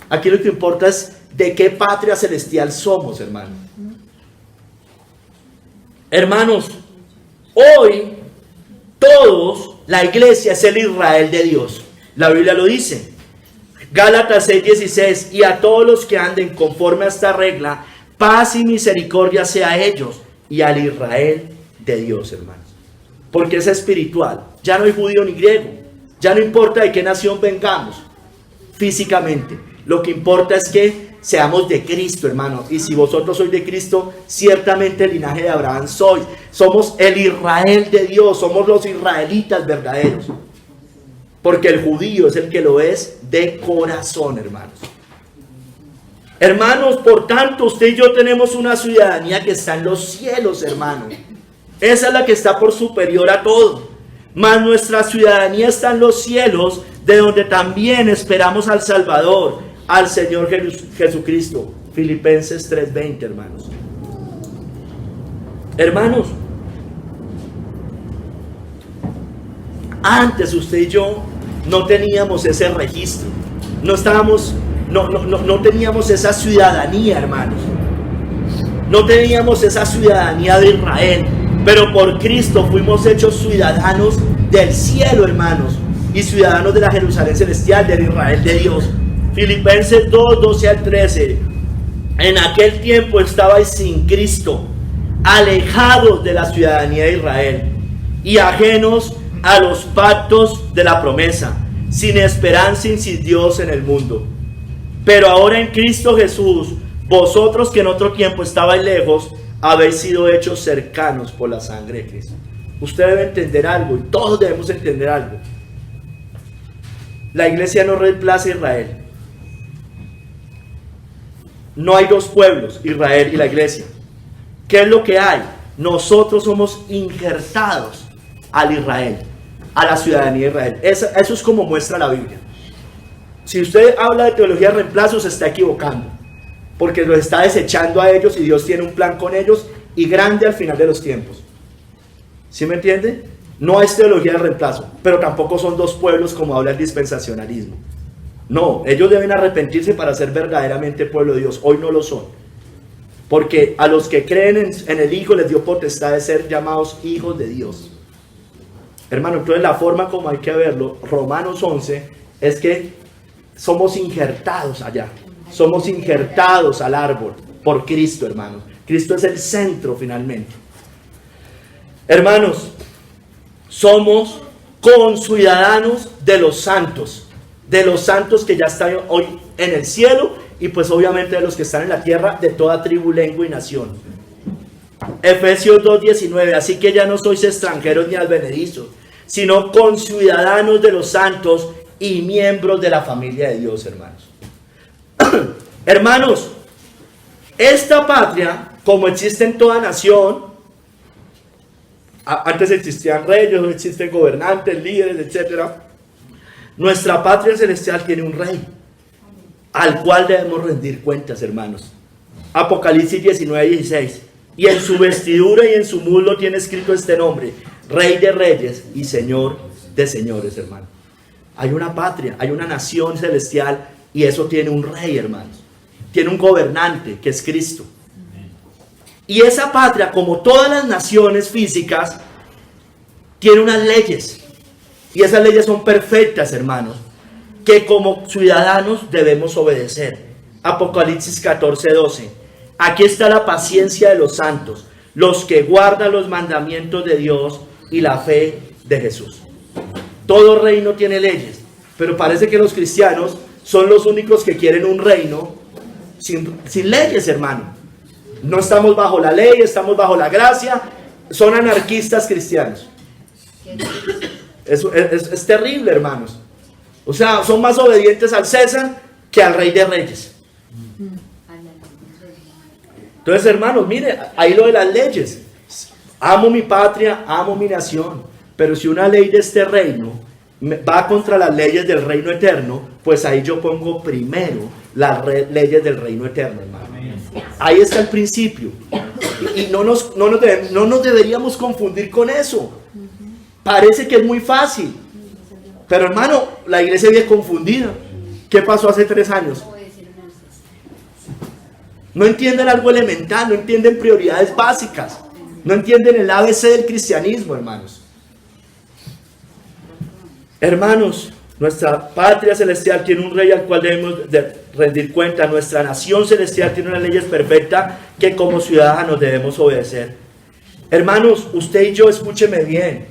Aquí lo que importa es de qué patria celestial somos, hermanos. Hermanos, hoy todos, la iglesia es el Israel de Dios. La Biblia lo dice. Gálatas 6:16, y a todos los que anden conforme a esta regla, paz y misericordia sea a ellos y al Israel de Dios, hermanos. Porque es espiritual. Ya no hay judío ni griego. Ya no importa de qué nación vengamos físicamente. Lo que importa es que seamos de Cristo, hermanos. Y si vosotros sois de Cristo, ciertamente el linaje de Abraham sois. Somos el Israel de Dios. Somos los israelitas verdaderos. Porque el judío es el que lo es de corazón, hermanos. Hermanos, por tanto, usted y yo tenemos una ciudadanía que está en los cielos, hermanos. Esa es la que está por superior a todo. Mas nuestra ciudadanía está en los cielos, de donde también esperamos al Salvador, al Señor Jesucristo. Filipenses 3:20, hermanos. Hermanos, antes usted y yo no teníamos ese registro. No teníamos esa ciudadanía, hermanos. No teníamos esa ciudadanía de Israel. Pero por Cristo fuimos hechos ciudadanos del cielo, hermanos. Y ciudadanos de la Jerusalén celestial, del Israel de Dios. Filipenses 2:12-13. En aquel tiempo estabais sin Cristo, alejados de la ciudadanía de Israel y ajenos a los pactos de la promesa, sin esperanza y sin Dios en el mundo. Pero ahora en Cristo Jesús, vosotros que en otro tiempo estabais lejos, habéis sido hechos cercanos por la sangre de Cristo. Usted debe entender algo, y todos debemos entender algo. La iglesia no reemplaza a Israel. No hay dos pueblos, Israel y la iglesia. ¿Qué es lo que hay? Nosotros somos injertados al Israel, a la ciudadanía de Israel. Eso es como muestra la Biblia. Si usted habla de teología de reemplazo, se está equivocando, porque los está desechando a ellos y Dios tiene un plan con ellos y grande al final de los tiempos. ¿Sí me entiende? No es teología de reemplazo, pero tampoco son dos pueblos como habla el dispensacionalismo. No, ellos deben arrepentirse para ser verdaderamente pueblo de Dios. Hoy no lo son, porque a los que creen en el Hijo les dio potestad de ser llamados hijos de Dios. Hermano, entonces la forma como hay que verlo, Romanos 11, es que somos injertados allá. Somos injertados al árbol por Cristo, hermanos. Cristo es el centro finalmente. Hermanos, somos conciudadanos de los santos que ya están hoy en el cielo y pues obviamente de los que están en la tierra, de toda tribu, lengua y nación. Efesios 2:19, así que ya no sois extranjeros ni advenedizos, sino conciudadanos de los santos y miembros de la familia de Dios, hermanos. Hermanos, esta patria, como existe en toda nación, antes existían reyes, hoy existen gobernantes, líderes, etc. Nuestra patria celestial tiene un rey, al cual debemos rendir cuentas, hermanos. Apocalipsis 19:16. Y en su vestidura y en su muslo tiene escrito este nombre: Rey de Reyes y Señor de Señores, hermano. Hay una patria, hay una nación celestial y eso tiene un rey, hermanos. Tiene un gobernante que es Cristo. Y esa patria, como todas las naciones físicas, tiene unas leyes. Y esas leyes son perfectas, hermanos, que como ciudadanos debemos obedecer. Apocalipsis 14:12. Aquí está la paciencia de los santos, los que guardan los mandamientos de Dios y la fe de Jesús. Todo reino tiene leyes, pero parece que los cristianos son los únicos que quieren un reino sin leyes, hermano. No estamos bajo la ley, estamos bajo la gracia. Son anarquistas cristianos. Es terrible, hermanos. O sea, son más obedientes al César que al Rey de Reyes. Entonces, hermanos, mire, ahí lo de las leyes. Amo mi patria, amo mi nación, pero si una ley de este reino va contra las leyes del reino eterno, pues ahí yo pongo primero las leyes del reino eterno, hermano. Ahí está el principio. Y no nos deberíamos confundir con eso. Parece que es muy fácil, pero hermano, la iglesia vive confundida. ¿Qué pasó hace 3 años? No entienden algo elemental, no entienden prioridades básicas, no entienden el ABC del cristianismo, hermanos. Hermanos, nuestra patria celestial tiene un rey al cual debemos de rendir cuenta. Nuestra nación celestial tiene unas leyes perfectas que como ciudadanos debemos obedecer. Hermanos, usted y yo, escúcheme bien,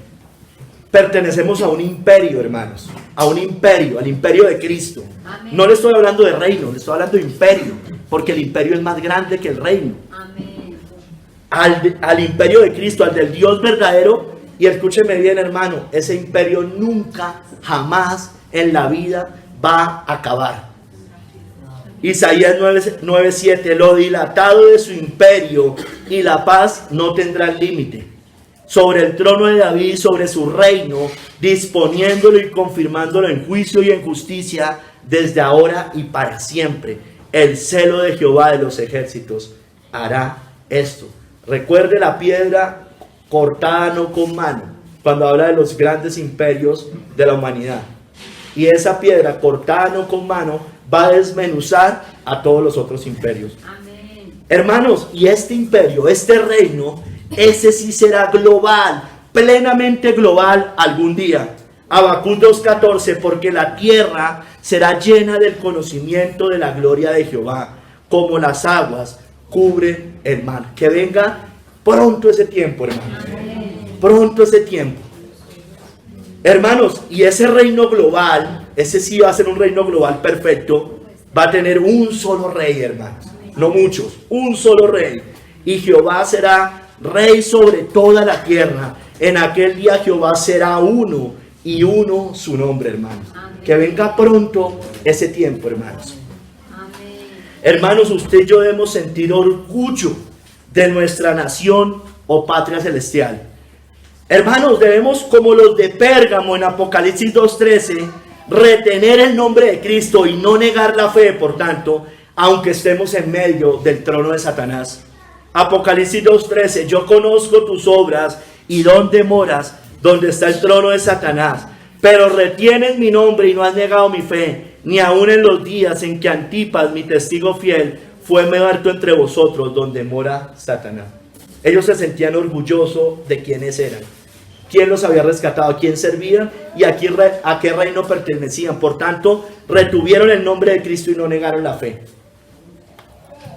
pertenecemos a un imperio, hermanos, a un imperio, al imperio de Cristo. Amén. No le estoy hablando de reino, le estoy hablando de imperio, porque el imperio es más grande que el reino. Amén. Al imperio de Cristo, al del Dios verdadero. Y escúcheme bien, hermano, ese imperio nunca, jamás en la vida va a acabar. Isaías 9:7, lo dilatado de su imperio y la paz no tendrán límite. Sobre el trono de David, sobre su reino, disponiéndolo y confirmándolo en juicio y en justicia, desde ahora y para siempre. El celo de Jehová de los ejércitos hará esto. Recuerde la piedra cortada no con mano, cuando habla de los grandes imperios de la humanidad. Y esa piedra cortada no con mano va a desmenuzar a todos los otros imperios. Amén. Hermanos, y este imperio, este reino, ese sí será global, plenamente global algún día. Habacuc 2:14, porque la tierra será llena del conocimiento de la gloria de Jehová, como las aguas cubren el mar. Que venga pronto ese tiempo, hermanos. Pronto ese tiempo. Hermanos, y ese reino global, ese sí va a ser un reino global perfecto, va a tener un solo rey, hermanos. No muchos, un solo rey. Y Jehová será rey sobre toda la tierra. En aquel día Jehová será uno y uno su nombre, hermanos. Que venga pronto ese tiempo, hermanos. Hermanos, usted y yo debemos sentir orgullo de nuestra nación o patria celestial. Hermanos, debemos, como los de Pérgamo en Apocalipsis 2:13, retener el nombre de Cristo y no negar la fe, por tanto, aunque estemos en medio del trono de Satanás. Apocalipsis 2:13, yo conozco tus obras y dónde moras, donde está el trono de Satanás, pero retienes mi nombre y no has negado mi fe, ni aun en los días en que Antipas, mi testigo fiel, fue muerto entre vosotros, donde mora Satanás. Ellos se sentían orgullosos de quiénes eran, quién los había rescatado, a quién servían y a qué reino pertenecían. Por tanto, retuvieron el nombre de Cristo y no negaron la fe.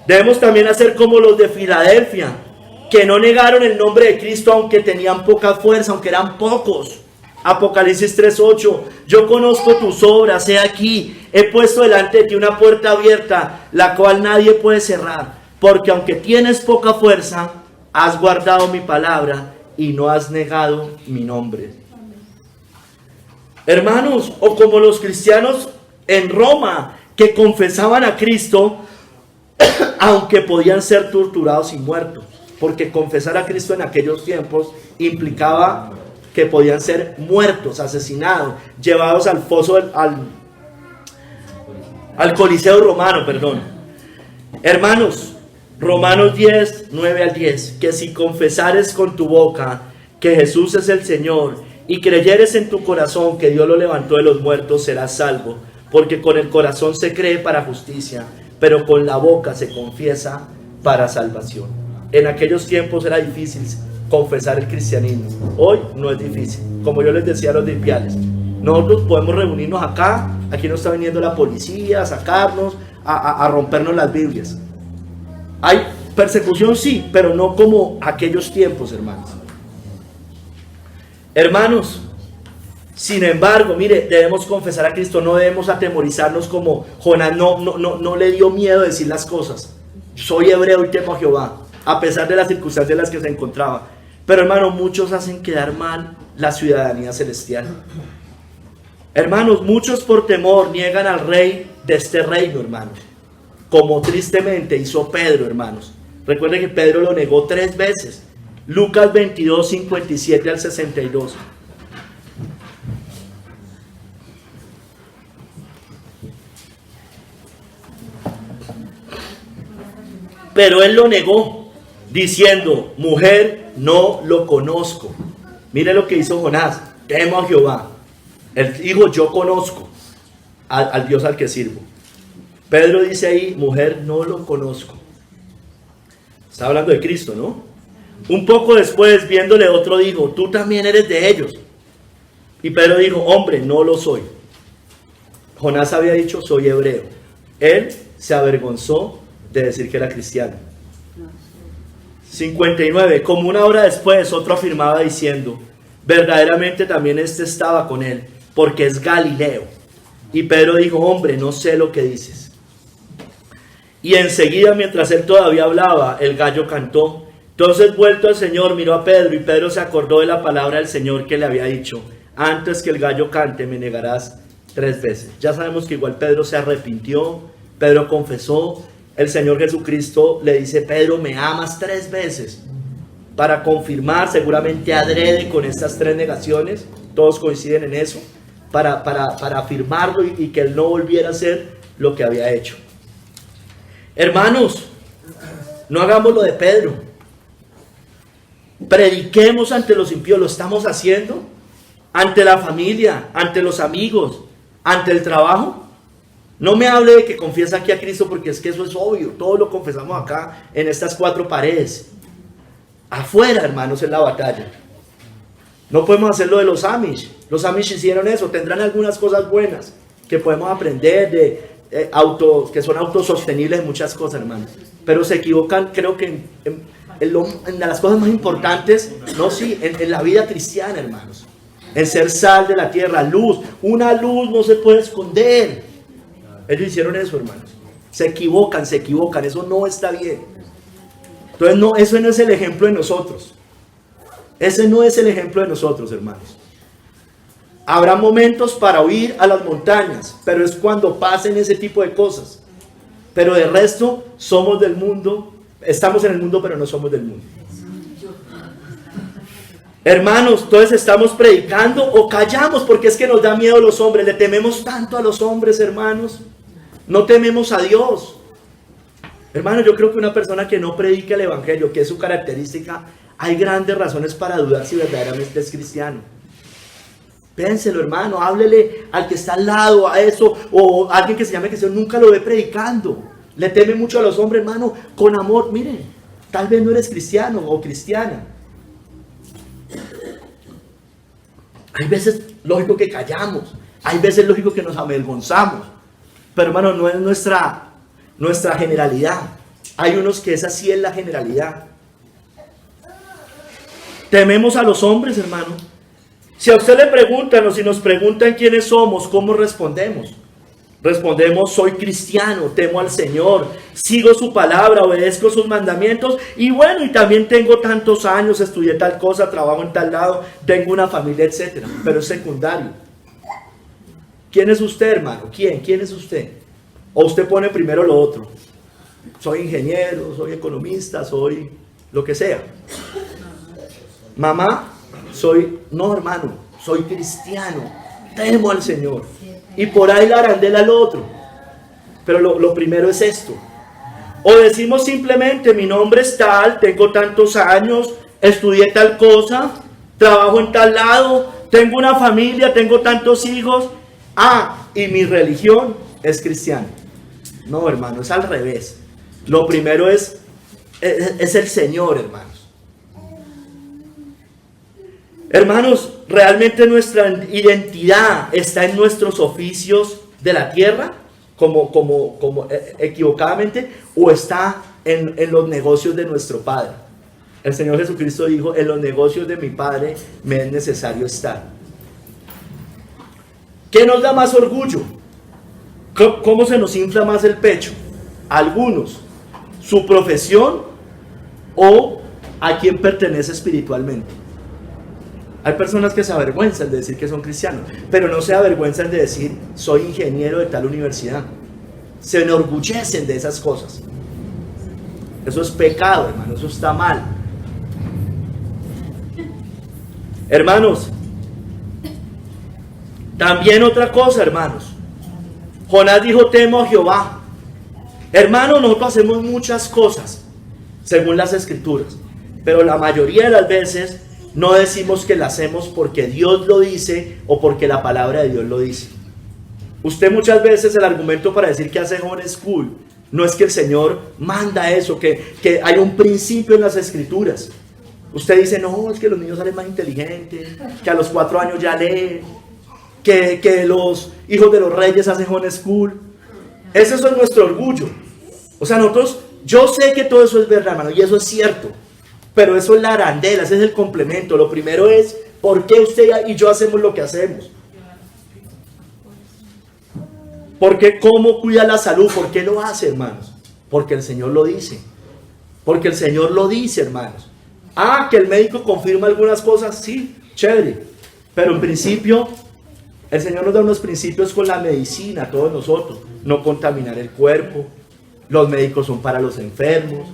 Debemos también hacer como los de Filadelfia, que no negaron el nombre de Cristo aunque tenían poca fuerza, aunque eran pocos. Apocalipsis 3:8, yo conozco tus obras, he aquí, he puesto delante de ti una puerta abierta, la cual nadie puede cerrar, porque aunque tienes poca fuerza, has guardado mi palabra y no has negado mi nombre. Hermanos, o como los cristianos en Roma, que confesaban a Cristo, aunque podían ser torturados y muertos, porque confesar a Cristo en aquellos tiempos implicaba que podían ser muertos, asesinados, llevados al foso, al Coliseo romano, perdón. Hermanos, Romanos 10, 9 al 10, que si confesares con tu boca que Jesús es el Señor y creyeres en tu corazón que Dios lo levantó de los muertos, serás salvo, porque con el corazón se cree para justicia, pero con la boca se confiesa para salvación. En aquellos tiempos era difícil confesar el cristianismo. Hoy no es difícil. Como yo les decía a los de Ipiales, nosotros podemos reunirnos acá, aquí no está viniendo la policía a sacarnos, a rompernos las Biblias. Hay persecución, sí, pero no como aquellos tiempos, hermanos. Hermanos, sin embargo, mire, debemos confesar a Cristo, no debemos atemorizarnos como Jonás no le dio miedo decir las cosas. Soy hebreo y temo a Jehová, a pesar de las circunstancias en las que se encontraba. Pero hermanos, muchos hacen quedar mal la ciudadanía celestial. Hermanos, muchos por temor niegan al rey de este reino, hermanos, como tristemente hizo Pedro, hermanos. Recuerden que Pedro lo negó 3 veces. Lucas 22, 57 al 62. Pero él lo negó, diciendo: mujer, no lo conozco. Mire lo que hizo Jonás: temo a Jehová. Él dijo: yo conozco al Dios al que sirvo. Pedro dice ahí: mujer, no lo conozco. Está hablando de Cristo, ¿no? Un poco después, viéndole otro, dijo: tú también eres de ellos. Y Pedro dijo: hombre, no lo soy. Jonás había dicho: soy hebreo. Él se avergonzó de decir que era cristiano. 59. Como una hora después, otro afirmaba diciendo: verdaderamente también este estaba con él, porque es Galileo. Y Pedro dijo: hombre, no sé lo que dices. Y enseguida, mientras él todavía hablaba, el gallo cantó. Entonces, vuelto al Señor, miró a Pedro, y Pedro se acordó de la palabra del Señor que le había dicho: antes que el gallo cante, me negarás 3 veces. Ya sabemos que igual Pedro se arrepintió, Pedro confesó. El Señor Jesucristo le dice: Pedro, ¿me amas 3 veces? Para confirmar, seguramente adrede con estas 3 negaciones, todos coinciden en eso, para afirmarlo y que él no volviera a hacer lo que había hecho. Hermanos, no hagamos lo de Pedro. Prediquemos ante los impíos. ¿Lo estamos haciendo? Ante la familia, ante los amigos, ante el trabajo. No me hable de que confiesa aquí a Cristo, porque es que eso es obvio. Todos lo confesamos acá en estas 4 paredes. Afuera, hermanos, en la batalla. No podemos hacer lo de los Amish. Los Amish hicieron eso. Tendrán algunas cosas buenas que podemos aprender que son autosostenibles en muchas cosas, hermanos. Pero se equivocan, creo que en las cosas más importantes, no, sí, en la vida cristiana, hermanos. En ser sal de la tierra, luz. Una luz no se puede esconder. Ellos hicieron eso, hermanos. Se equivocan, eso no está bien. Entonces, no, eso no es el ejemplo de nosotros. Ese no es el ejemplo de nosotros, hermanos. Habrá momentos para huir a las montañas, pero es cuando pasen ese tipo de cosas. Pero de resto, somos del mundo, estamos en el mundo, pero no somos del mundo. Hermanos, entonces estamos predicando o callamos, porque es que nos da miedo los hombres. Le tememos tanto a los hombres, hermanos. No tememos a Dios. Hermanos, yo creo que una persona que no predica el evangelio, que es su característica, hay grandes razones para dudar si verdaderamente es cristiano. Pénselo, hermano, háblele al que está al lado, a eso, o alguien que se llame cristiano, nunca lo ve predicando. Le teme mucho a los hombres, hermano, con amor. Miren, tal vez no eres cristiano o cristiana. Hay veces lógico que callamos, hay veces lógico que nos avergonzamos, pero hermano, no es nuestra generalidad. Hay unos que esa sí es la generalidad. Tememos a los hombres, hermano. Si a usted le preguntan o si nos preguntan quiénes somos, ¿cómo respondemos? Respondemos: soy cristiano, temo al Señor, sigo su palabra, obedezco sus mandamientos, y bueno, y también tengo tantos años, estudié tal cosa, trabajo en tal lado, tengo una familia, etc. Pero es secundario. ¿Quién es usted, hermano? ¿Quién es usted? O usted pone primero lo otro. Soy ingeniero, soy economista, soy lo que sea. Mamá, no, hermano, soy cristiano, temo al Señor. Y por ahí la arandela al otro. Pero lo primero es esto. O decimos simplemente: mi nombre es tal, tengo tantos años, estudié tal cosa, trabajo en tal lado, tengo una familia, tengo tantos hijos. Y mi religión es cristiana. No, hermano, es al revés. Lo primero es el Señor, hermanos. Hermanos, realmente nuestra identidad está en nuestros oficios de la tierra, como equivocadamente, o está en los negocios de nuestro Padre. El Señor Jesucristo dijo: en los negocios de mi Padre me es necesario estar. ¿Qué nos da más orgullo? ¿Cómo se nos infla más el pecho? Algunos, su profesión o a quién pertenece espiritualmente. Hay personas que se avergüenzan de decir que son cristianos, pero no se avergüenzan de decir: soy ingeniero de tal universidad. Se enorgullecen de esas cosas. Eso es pecado, hermano, eso está mal. Hermanos, también otra cosa, hermanos. Jonás dijo, temo a Jehová. Hermanos, nosotros hacemos muchas cosas según las escrituras, pero la mayoría de las veces no decimos que las hacemos porque Dios lo dice o porque la palabra de Dios lo dice. Usted muchas veces el argumento para decir que hace home school no es que el Señor manda eso, que hay un principio en las escrituras. Usted dice, no, es que los niños salen más inteligentes, que a los 4 años ya leen, que los hijos de los reyes hacen home school. Ese es nuestro orgullo. O sea, nosotros, yo sé que todo eso es verdad, hermano, y eso es cierto, pero eso es la arandela, ese es el complemento. Lo primero es, ¿por qué usted y yo hacemos lo que hacemos? ¿Por qué? ¿Cómo cuida la salud? ¿Por qué lo hace, hermanos? Porque el Señor lo dice. Porque el Señor lo dice, hermanos. Ah, que el médico confirma algunas cosas, sí, chévere. Pero en principio, el Señor nos da unos principios con la medicina, todos nosotros. No contaminar el cuerpo. Los médicos son para los enfermos.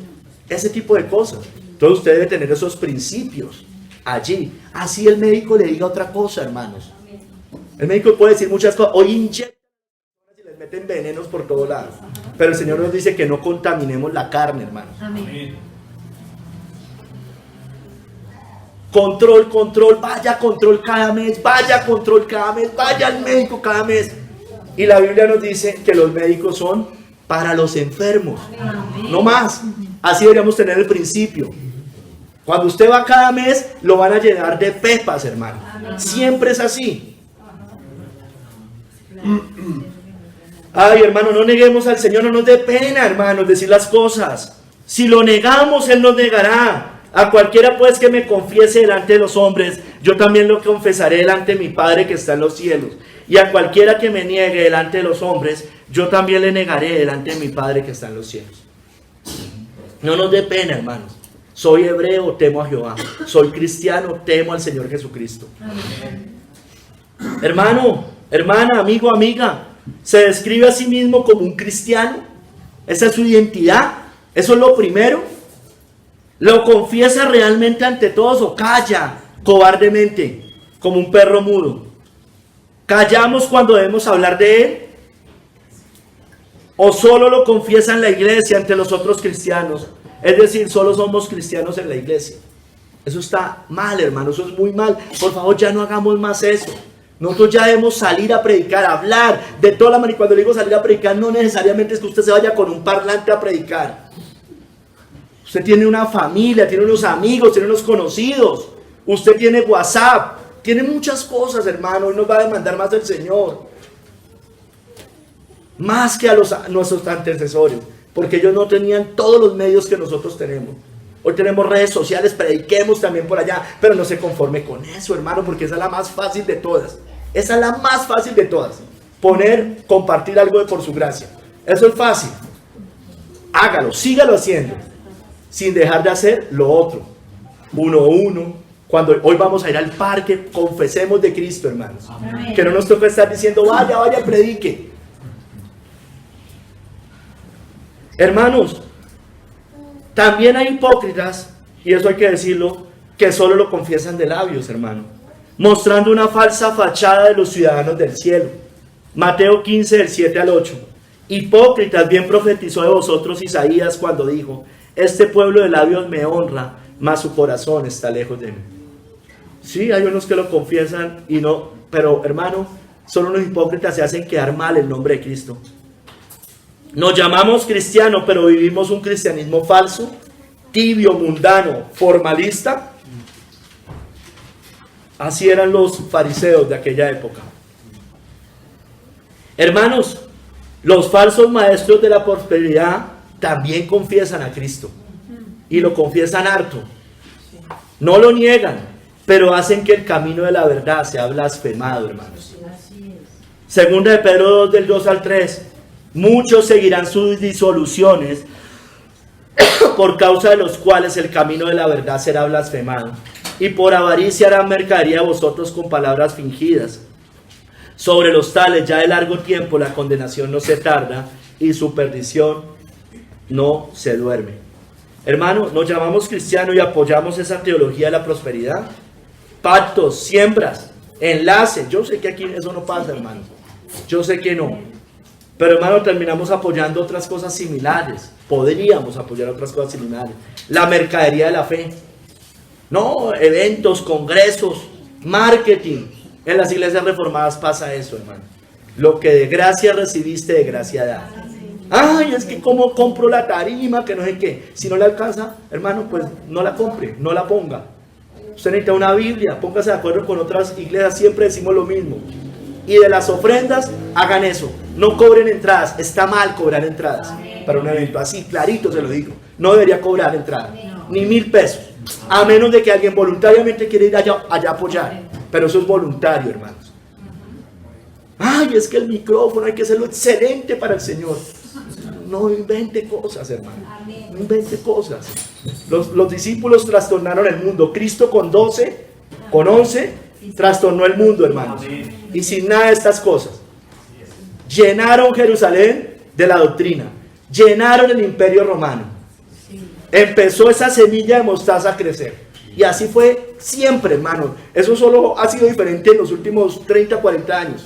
Ese tipo de cosas. Entonces usted debe tener esos principios allí. Así el médico le diga otra cosa, hermanos. El médico puede decir muchas cosas. Hoy inyecta y les meten venenos por todos lados. Pero el Señor nos dice que no contaminemos la carne, hermanos. Amén. Control, vaya control cada mes, vaya control cada mes, vaya al médico cada mes. Y la Biblia nos dice que los médicos son para los enfermos, no más. Así deberíamos tener el principio. Cuando usted va cada mes, lo van a llenar de pepas, hermano. Siempre es así. Ay, hermano, no neguemos al Señor, no nos dé pena, hermanos, decir las cosas. Si lo negamos, Él nos negará. A cualquiera pues que me confiese delante de los hombres, yo también lo confesaré delante de mi Padre que está en los cielos. Y a cualquiera que me niegue delante de los hombres, yo también le negaré delante de mi Padre que está en los cielos. No nos dé pena, hermanos. Soy hebreo, temo a Jehová. Soy cristiano, temo al Señor Jesucristo. Hermano, hermana, amigo, amiga, ¿se describe a sí mismo como un cristiano? ¿Esa es su identidad? ¿Eso es lo primero? ¿Lo confiesa realmente ante todos o calla cobardemente como un perro mudo? ¿Callamos cuando debemos hablar de Él? ¿O solo lo confiesa en la iglesia ante los otros cristianos? Es decir, solo somos cristianos en la iglesia. Eso está mal, hermano, eso es muy mal. Por favor, ya no hagamos más eso. Nosotros ya debemos salir a predicar, a hablar de toda la manera. Y cuando le digo salir a predicar, no necesariamente es que usted se vaya con un parlante a predicar. Usted tiene una familia, tiene unos amigos, tiene unos conocidos. Usted tiene WhatsApp, tiene muchas cosas, hermano. Hoy nos va a demandar más del Señor. Más que a nuestros antecesores. Porque ellos no tenían todos los medios que nosotros tenemos. Hoy tenemos redes sociales, prediquemos también por allá. Pero no se conforme con eso, hermano, porque esa es la más fácil de todas. Esa es la más fácil de todas. Compartir algo de por su gracia. Eso es fácil. Hágalo, sígalo haciendo. Sin dejar de hacer lo otro. Uno a uno. Cuando hoy vamos a ir al parque, confesemos de Cristo, hermanos. Amén. Que no nos toque estar diciendo, vaya, predique. Hermanos, también hay hipócritas, y eso hay que decirlo, que solo lo confiesan de labios, hermano, mostrando una falsa fachada de los ciudadanos del cielo. Mateo 15, del 7 al 8. Hipócritas, bien profetizó de vosotros Isaías cuando dijo: este pueblo de labios me honra, mas su corazón está lejos de mí. Sí, hay unos que lo confiesan y no, pero hermano, solo los hipócritas se hacen quedar mal el nombre de Cristo. Nos llamamos cristianos, pero vivimos un cristianismo falso, tibio, mundano, formalista. Así eran los fariseos de aquella época. Hermanos, los falsos maestros de la prosperidad también confiesan a Cristo y lo confiesan harto. No lo niegan, pero hacen que el camino de la verdad sea blasfemado, hermanos. Segunda de Pedro 2, del 2 al 3. Muchos seguirán sus disoluciones, por causa de los cuales el camino de la verdad será blasfemado. Y por avaricia harán mercadería de vosotros con palabras fingidas. Sobre los tales ya de largo tiempo la condenación no se tarda y su perdición no se duerme. Hermano, nos llamamos cristianos y apoyamos esa teología de la prosperidad. pactos, siembras, enlaces. Yo sé que aquí eso no pasa, hermano. Yo sé que no. Pero, hermano, terminamos apoyando otras cosas similares. Podríamos apoyar otras cosas similares. La mercadería de la fe. No, eventos, congresos, marketing. En las iglesias reformadas pasa eso, hermano. Lo que de gracia recibiste, de gracia da. Ay, es que como compro la tarima, que no sé qué. Si no le alcanza, hermano, pues no la compre, no la ponga. Usted necesita una Biblia, póngase de acuerdo con otras iglesias, siempre decimos lo mismo. Y de las ofrendas, hagan eso. No cobren entradas, está mal cobrar entradas para un evento así, clarito se lo digo. No debería cobrar entrada, ni 1,000 pesos. A menos de que alguien voluntariamente quiera ir allá a apoyar. Pero eso es voluntario, hermanos. Ay, es que el micrófono hay que hacerlo excelente para el Señor. No invente cosas, hermano. No invente cosas. Los discípulos trastornaron el mundo. Cristo con 11, trastornó el mundo, hermanos. Y sin nada de estas cosas. Llenaron Jerusalén de la doctrina. Llenaron el imperio romano. Empezó esa semilla de mostaza a crecer. Y así fue siempre, hermano. Eso solo ha sido diferente en los últimos 30, 40 años.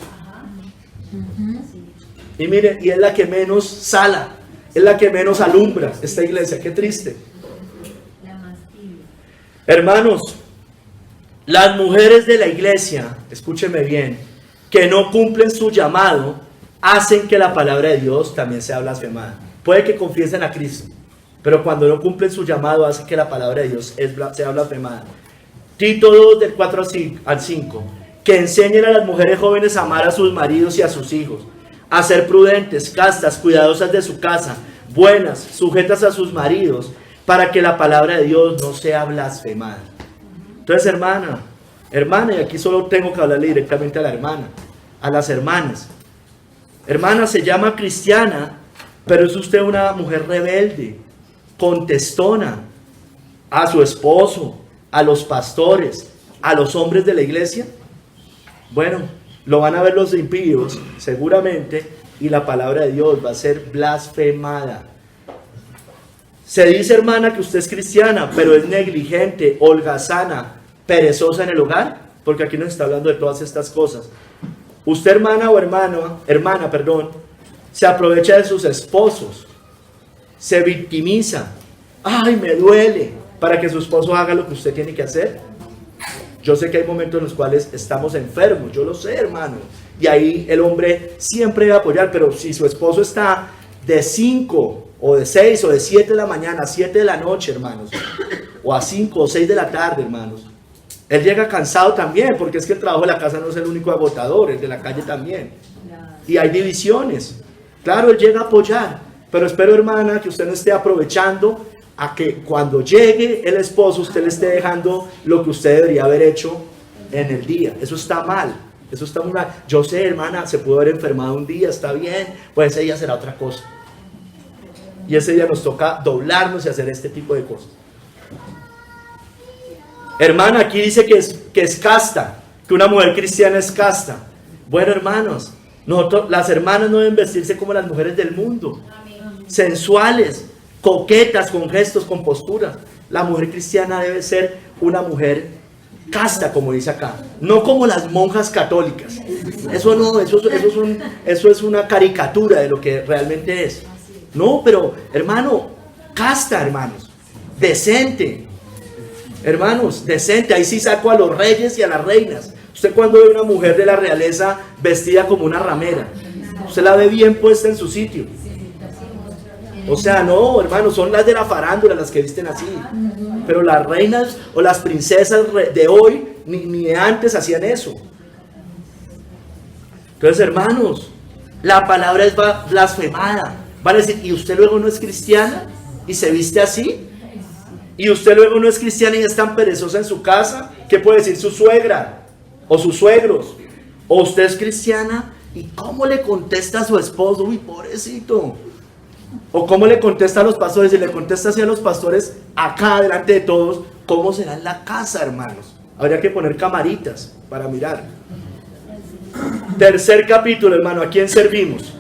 Y mire, y es la que menos sala, es la que menos alumbra esta iglesia. Qué triste. Hermanos, las mujeres de la iglesia, escúcheme bien, que no cumplen su llamado, hacen que la palabra de Dios también sea blasfemada. Puede que confiesen a Cristo, pero cuando no cumplen su llamado, hacen que la palabra de Dios sea blasfemada. Tito 2, del 4 al 5, que enseñen a las mujeres jóvenes a amar a sus maridos y a sus hijos, a ser prudentes, castas, cuidadosas de su casa, buenas, sujetas a sus maridos, para que la palabra de Dios no sea blasfemada. Entonces, hermana, y aquí solo tengo que hablarle directamente a la hermana, a las hermanas. Hermana, se llama cristiana, pero es usted una mujer rebelde, contestona a su esposo, a los pastores, a los hombres de la iglesia. Bueno, lo van a ver los impíos, seguramente, y la palabra de Dios va a ser blasfemada. Se dice, hermana, que usted es cristiana, pero es negligente, holgazana, perezosa en el hogar, porque aquí nos está hablando de todas estas cosas. Usted, hermana, se aprovecha de sus esposos, se victimiza. Ay, me duele, para que su esposo haga lo que usted tiene que hacer. Yo sé que hay momentos en los cuales estamos enfermos, yo lo sé, hermano, y ahí el hombre siempre debe apoyar, pero si su esposo está de 5 o de 6 o de 7 de la mañana a 7 de la noche, hermanos, o a 5 o 6 de la tarde, hermanos, él llega cansado también, porque es que el trabajo de la casa no es el único agotador, el de la calle también, y hay divisiones. Claro, él llega a apoyar, pero espero, hermana, que usted no esté aprovechando a que cuando llegue el esposo usted le esté dejando lo que usted debería haber hecho en el día. Eso está mal, eso está muy mal. Yo sé, hermana, se pudo haber enfermado un día, está bien, pues ese día será otra cosa. Y ese día nos toca doblarnos y hacer este tipo de cosas. Hermana, aquí dice que es casta, que una mujer cristiana es casta. Bueno, hermanos, las hermanas no deben vestirse como las mujeres del mundo, sensuales, coquetas, con gestos, con posturas. La mujer cristiana debe ser una mujer casta, como dice acá, no como las monjas católicas. Eso no, eso es una caricatura de lo que realmente es. No, pero hermano, casta, hermanos, decente, hermanos, decente. Ahí sí saco a los reyes y a las reinas. Usted cuando ve una mujer de la realeza vestida como una ramera, usted la ve bien puesta en su sitio. O sea, no, hermanos, son las de la farándula las que visten así. Pero las reinas o las princesas de hoy, ni de antes hacían eso. Entonces, hermanos, la palabra es blasfemada. Van a decir, ¿y usted luego no es cristiana? ¿Y se viste así? ¿Y usted luego no es cristiana y es tan perezosa en su casa? ¿Qué puede decir su suegra? ¿O sus suegros? ¿O usted es cristiana? ¿Y cómo le contesta a su esposo? Uy, pobrecito. ¿O cómo le contesta a los pastores? Y le contesta así a los pastores acá delante de todos, ¿cómo será en la casa, hermanos? Habría que poner camaritas para mirar. Tercer capítulo, hermano, ¿a quién servimos?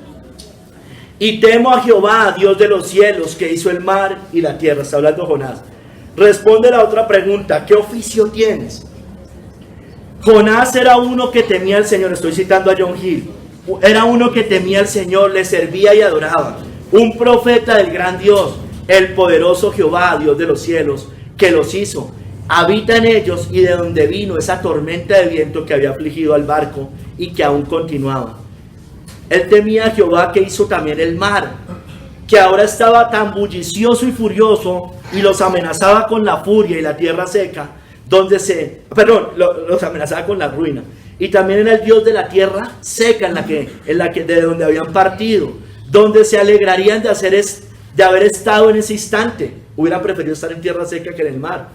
Y temo a Jehová, Dios de los cielos, que hizo el mar y la tierra. Está hablando Jonás. Responde la otra pregunta, ¿qué oficio tienes? Jonás era uno que temía al Señor, estoy citando a John Hill, era uno que temía al Señor, le servía y adoraba, un profeta del gran Dios, el poderoso Jehová, Dios de los cielos, que los hizo, habita en ellos y de donde vino esa tormenta de viento que había afligido al barco y que aún continuaba. Él temía a Jehová que hizo también el mar, que ahora estaba tan bullicioso y furioso y los amenazaba con la furia y la tierra seca, los amenazaba con la ruina. Y también era el Dios de la tierra seca de donde habían partido, donde se alegrarían de haber estado en ese instante. Hubieran preferido estar en tierra seca que en el mar.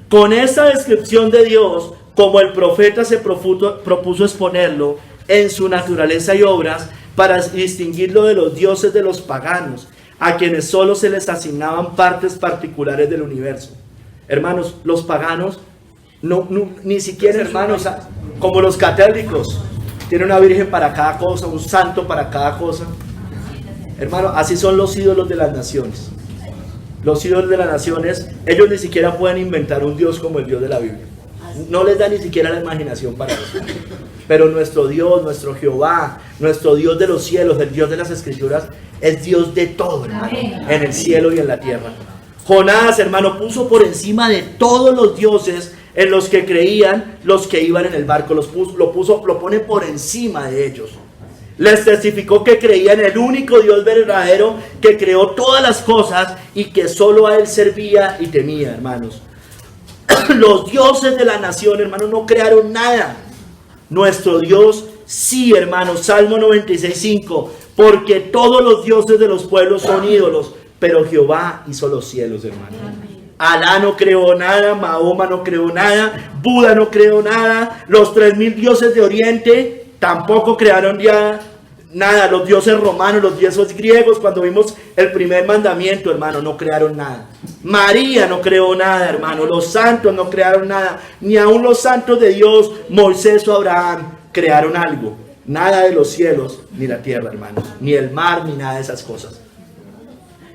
Con esta descripción de Dios, como el profeta se propuso exponerlo en su naturaleza y obras, para distinguirlo de los dioses de los paganos, a quienes solo se les asignaban partes particulares del universo. Hermanos, los paganos, ni siquiera, hermanos, como los católicos, tienen una virgen para cada cosa, un santo para cada cosa. Hermano, así son los ídolos de las naciones. Los ídolos de las naciones, ellos ni siquiera pueden inventar un Dios como el Dios de la Biblia. No les da ni siquiera la imaginación para eso. Pero nuestro Dios, nuestro Jehová, nuestro Dios de los cielos, el Dios de las Escrituras, es Dios de todo, hermano, en el cielo y en la tierra. Jonás, hermano, puso por encima de todos los dioses en los que creían los que iban en el barco. Lo pone por encima de ellos. Les testificó que creían en el único Dios verdadero que creó todas las cosas y que solo a Él servía y temía, hermanos. Los dioses de la nación, hermanos, no crearon nada. Nuestro Dios sí, hermanos. Salmo 96:5. Porque todos los dioses de los pueblos son ídolos, pero Jehová hizo los cielos, hermanos. Alá no creó nada, Mahoma no creó nada, Buda no creó nada, los 3000 dioses de Oriente tampoco crearon ya nada. Los dioses romanos, los dioses griegos, cuando vimos el primer mandamiento, hermano, no crearon nada. María no creó nada, hermano. Los santos no crearon nada. Ni aun los santos de Dios, Moisés o Abraham, crearon algo. Nada de los cielos ni la tierra, hermanos. Ni el mar, ni nada de esas cosas.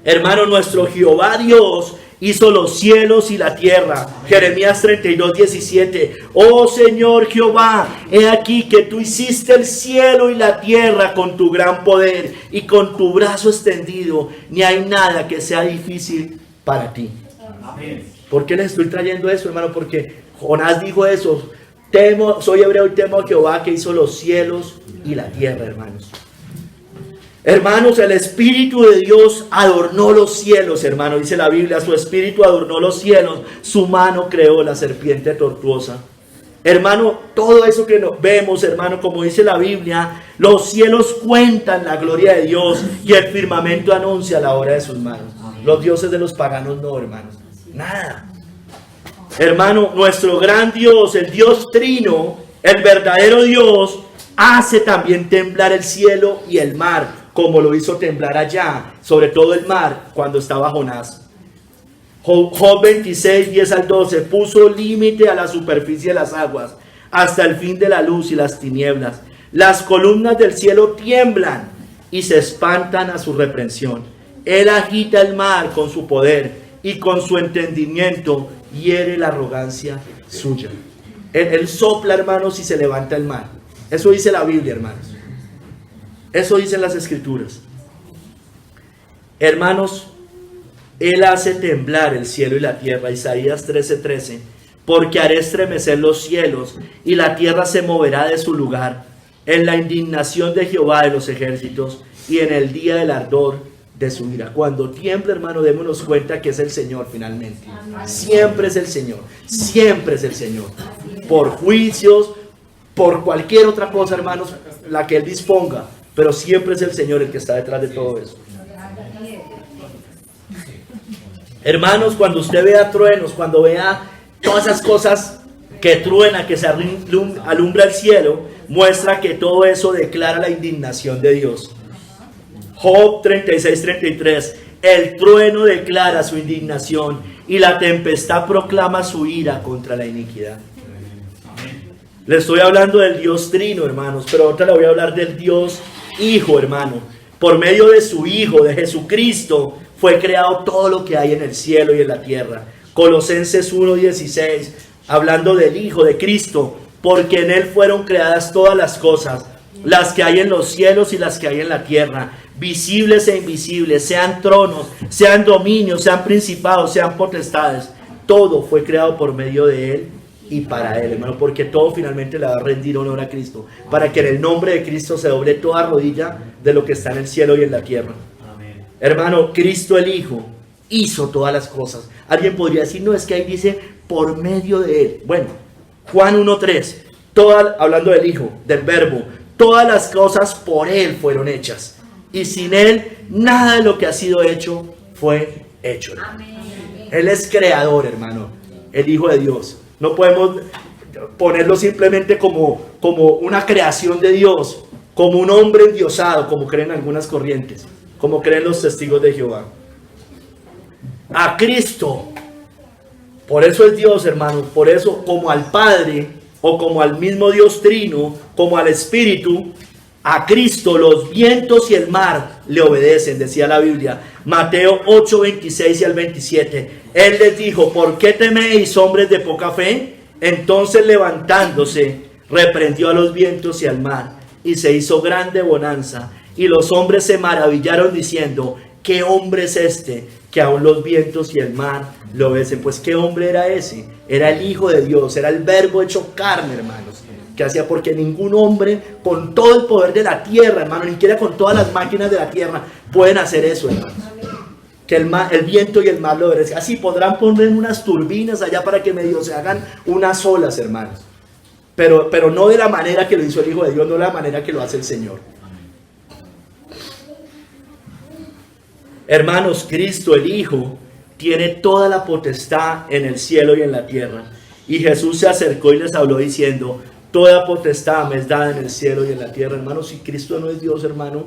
Hermano, nuestro Jehová Dios hizo los cielos y la tierra. Jeremías 32:17. Oh Señor Jehová, he aquí que tú hiciste el cielo y la tierra con tu gran poder y con tu brazo extendido. Ni hay nada que sea difícil para ti. Amén. ¿Por qué les estoy trayendo eso, hermano? Porque Jonás dijo eso. Soy hebreo y temo a Jehová que hizo los cielos y la tierra, hermanos. Hermanos, el Espíritu de Dios adornó los cielos, hermano, dice la Biblia, su Espíritu adornó los cielos, su mano creó la serpiente tortuosa. Hermano, todo eso que vemos, hermano, como dice la Biblia, los cielos cuentan la gloria de Dios y el firmamento anuncia la obra de sus manos. Los dioses de los paganos no, hermanos, nada. Hermano, nuestro gran Dios, el Dios Trino, el verdadero Dios, hace también temblar el cielo y el mar, como lo hizo temblar allá, sobre todo el mar, cuando estaba Jonás. Job 26, 10 al 12, puso límite a la superficie de las aguas, hasta el fin de la luz y las tinieblas. Las columnas del cielo tiemblan y se espantan a su reprensión. Él agita el mar con su poder y con su entendimiento hiere la arrogancia suya. Él sopla, hermanos, y se levanta el mar. Eso dice la Biblia, hermanos. Eso dicen las Escrituras. Hermanos, Él hace temblar el cielo y la tierra. Isaías 13:13. Porque haré estremecer los cielos y la tierra se moverá de su lugar en la indignación de Jehová de los ejércitos y en el día del ardor de su ira. Cuando tiemble, hermano, démonos cuenta que es el Señor finalmente. Siempre es el Señor. Siempre es el Señor. Por juicios, por cualquier otra cosa, hermanos, la que Él disponga. Pero siempre es el Señor el que está detrás de todo eso. Hermanos, cuando usted vea truenos, cuando vea todas esas cosas que truena, que se alumbra el cielo, muestra que todo eso declara la indignación de Dios. Job 36:33. El trueno declara su indignación y la tempestad proclama su ira contra la iniquidad. Le estoy hablando del Dios Trino, hermanos, pero ahorita le voy a hablar del Dios Hijo, hermano. Por medio de su Hijo, de Jesucristo, fue creado todo lo que hay en el cielo y en la tierra. Colosenses 1:16, hablando del Hijo de Cristo, porque en Él fueron creadas todas las cosas, las que hay en los cielos y las que hay en la tierra, visibles e invisibles, sean tronos, sean dominios, sean principados, sean potestades. Todo fue creado por medio de Él y para Él, hermano, porque todo finalmente le va a rendir honor a Cristo, para que en el nombre de Cristo se doble toda rodilla de lo que está en el cielo y en la tierra. Amén. Hermano, Cristo el Hijo hizo todas las cosas. Alguien podría decir, no, es que ahí dice por medio de Él. Bueno, Juan 1:3, hablando del Hijo, del Verbo, todas las cosas por Él fueron hechas, y sin Él nada de lo que ha sido hecho fue hecho. Amén. Él es creador, hermano, el Hijo de Dios. No podemos ponerlo simplemente como una creación de Dios, como un hombre endiosado, como creen algunas corrientes, como creen los testigos de Jehová. A Cristo, por eso es Dios, hermano, por eso como al Padre, o como al mismo Dios Trino, como al Espíritu, a Cristo los vientos y el mar le obedecen, decía la Biblia. Mateo 8:26 y al 27. Él les dijo, ¿por qué teméis, hombres de poca fe? Entonces levantándose, reprendió a los vientos y al mar, y se hizo grande bonanza. Y los hombres se maravillaron diciendo, ¿qué hombre es este, que aún los vientos y el mar le obedecen? Pues ¿qué hombre era ese? Era el Hijo de Dios, era el Verbo hecho carne, hermanos. Que hacía, porque ningún hombre con todo el poder de la tierra, hermano, ni siquiera con todas las máquinas de la tierra, pueden hacer eso, hermanos. Que el viento y el mar lo obedecen. Así podrán poner unas turbinas allá para que medio se hagan unas olas, hermanos. Pero no de la manera que lo hizo el Hijo de Dios, no de la manera que lo hace el Señor. Hermanos, Cristo el Hijo tiene toda la potestad en el cielo y en la tierra. Y Jesús se acercó y les habló diciendo, toda potestad me es dada en el cielo y en la tierra. Hermanos, si Cristo no es Dios, hermano,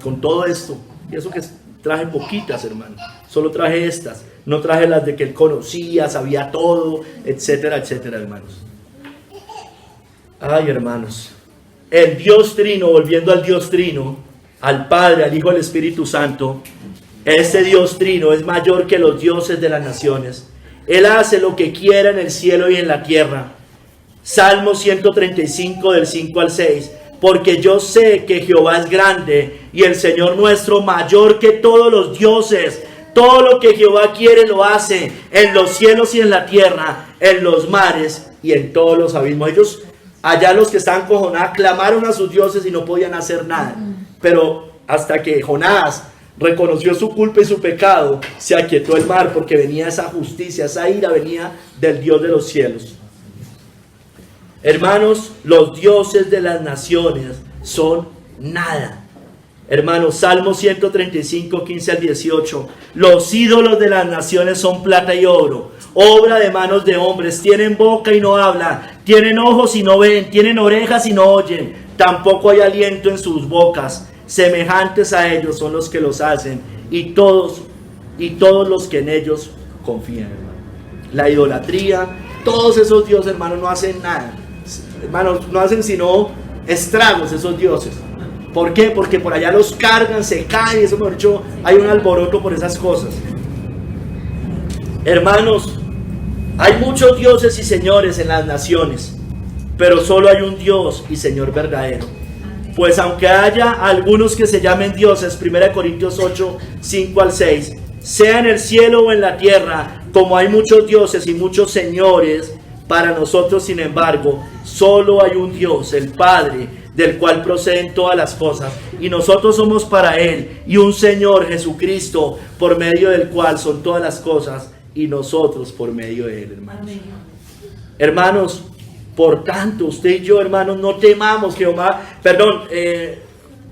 con todo esto, y eso que traje poquitas, hermano, solo traje estas, no traje las de que Él conocía, sabía todo, etcétera, etcétera, hermanos. Ay, hermanos, el Dios Trino, volviendo al Dios Trino, al Padre, al Hijo, al Espíritu Santo, este Dios Trino es mayor que los dioses de las naciones. Él hace lo que quiera en el cielo y en la tierra. Salmo 135 del 5 al 6. Porque yo sé que Jehová es grande y el Señor nuestro mayor que todos los dioses. Todo lo que Jehová quiere lo hace en los cielos y en la tierra, en los mares y en todos los abismos. Ellos, allá los que estaban con Jonás, clamaron a sus dioses y no podían hacer nada. Pero hasta que Jonás reconoció su culpa y su pecado, se aquietó el mar, porque venía esa justicia, esa ira venía del Dios de los cielos. Hermanos, los dioses de las naciones son nada. Hermanos, Salmo 135, 15 al 18. Los ídolos de las naciones son plata y oro, obra de manos de hombres. Tienen boca y no hablan, tienen ojos y no ven, tienen orejas y no oyen. Tampoco hay aliento en sus bocas. Semejantes a ellos son los que los hacen, y todos los que en ellos confían, hermano. La idolatría, todos esos dioses, hermanos, no hacen nada. Hermanos, no hacen sino estragos esos dioses. ¿Por qué? Porque por allá los cargan, se caen, eso mejor dicho, hay un alboroto por esas cosas. Hermanos, hay muchos dioses y señores en las naciones, pero solo hay un Dios y Señor verdadero. Pues aunque haya algunos que se llamen dioses, 1 Corintios 8, 5 al 6, sea en el cielo o en la tierra, como hay muchos dioses y muchos señores, para nosotros, sin embargo, solo hay un Dios, el Padre, del cual proceden todas las cosas, y nosotros somos para Él, y un Señor, Jesucristo, por medio del cual son todas las cosas, y nosotros por medio de Él, hermanos. Amén. Hermanos, por tanto, usted y yo, hermanos, no temamos.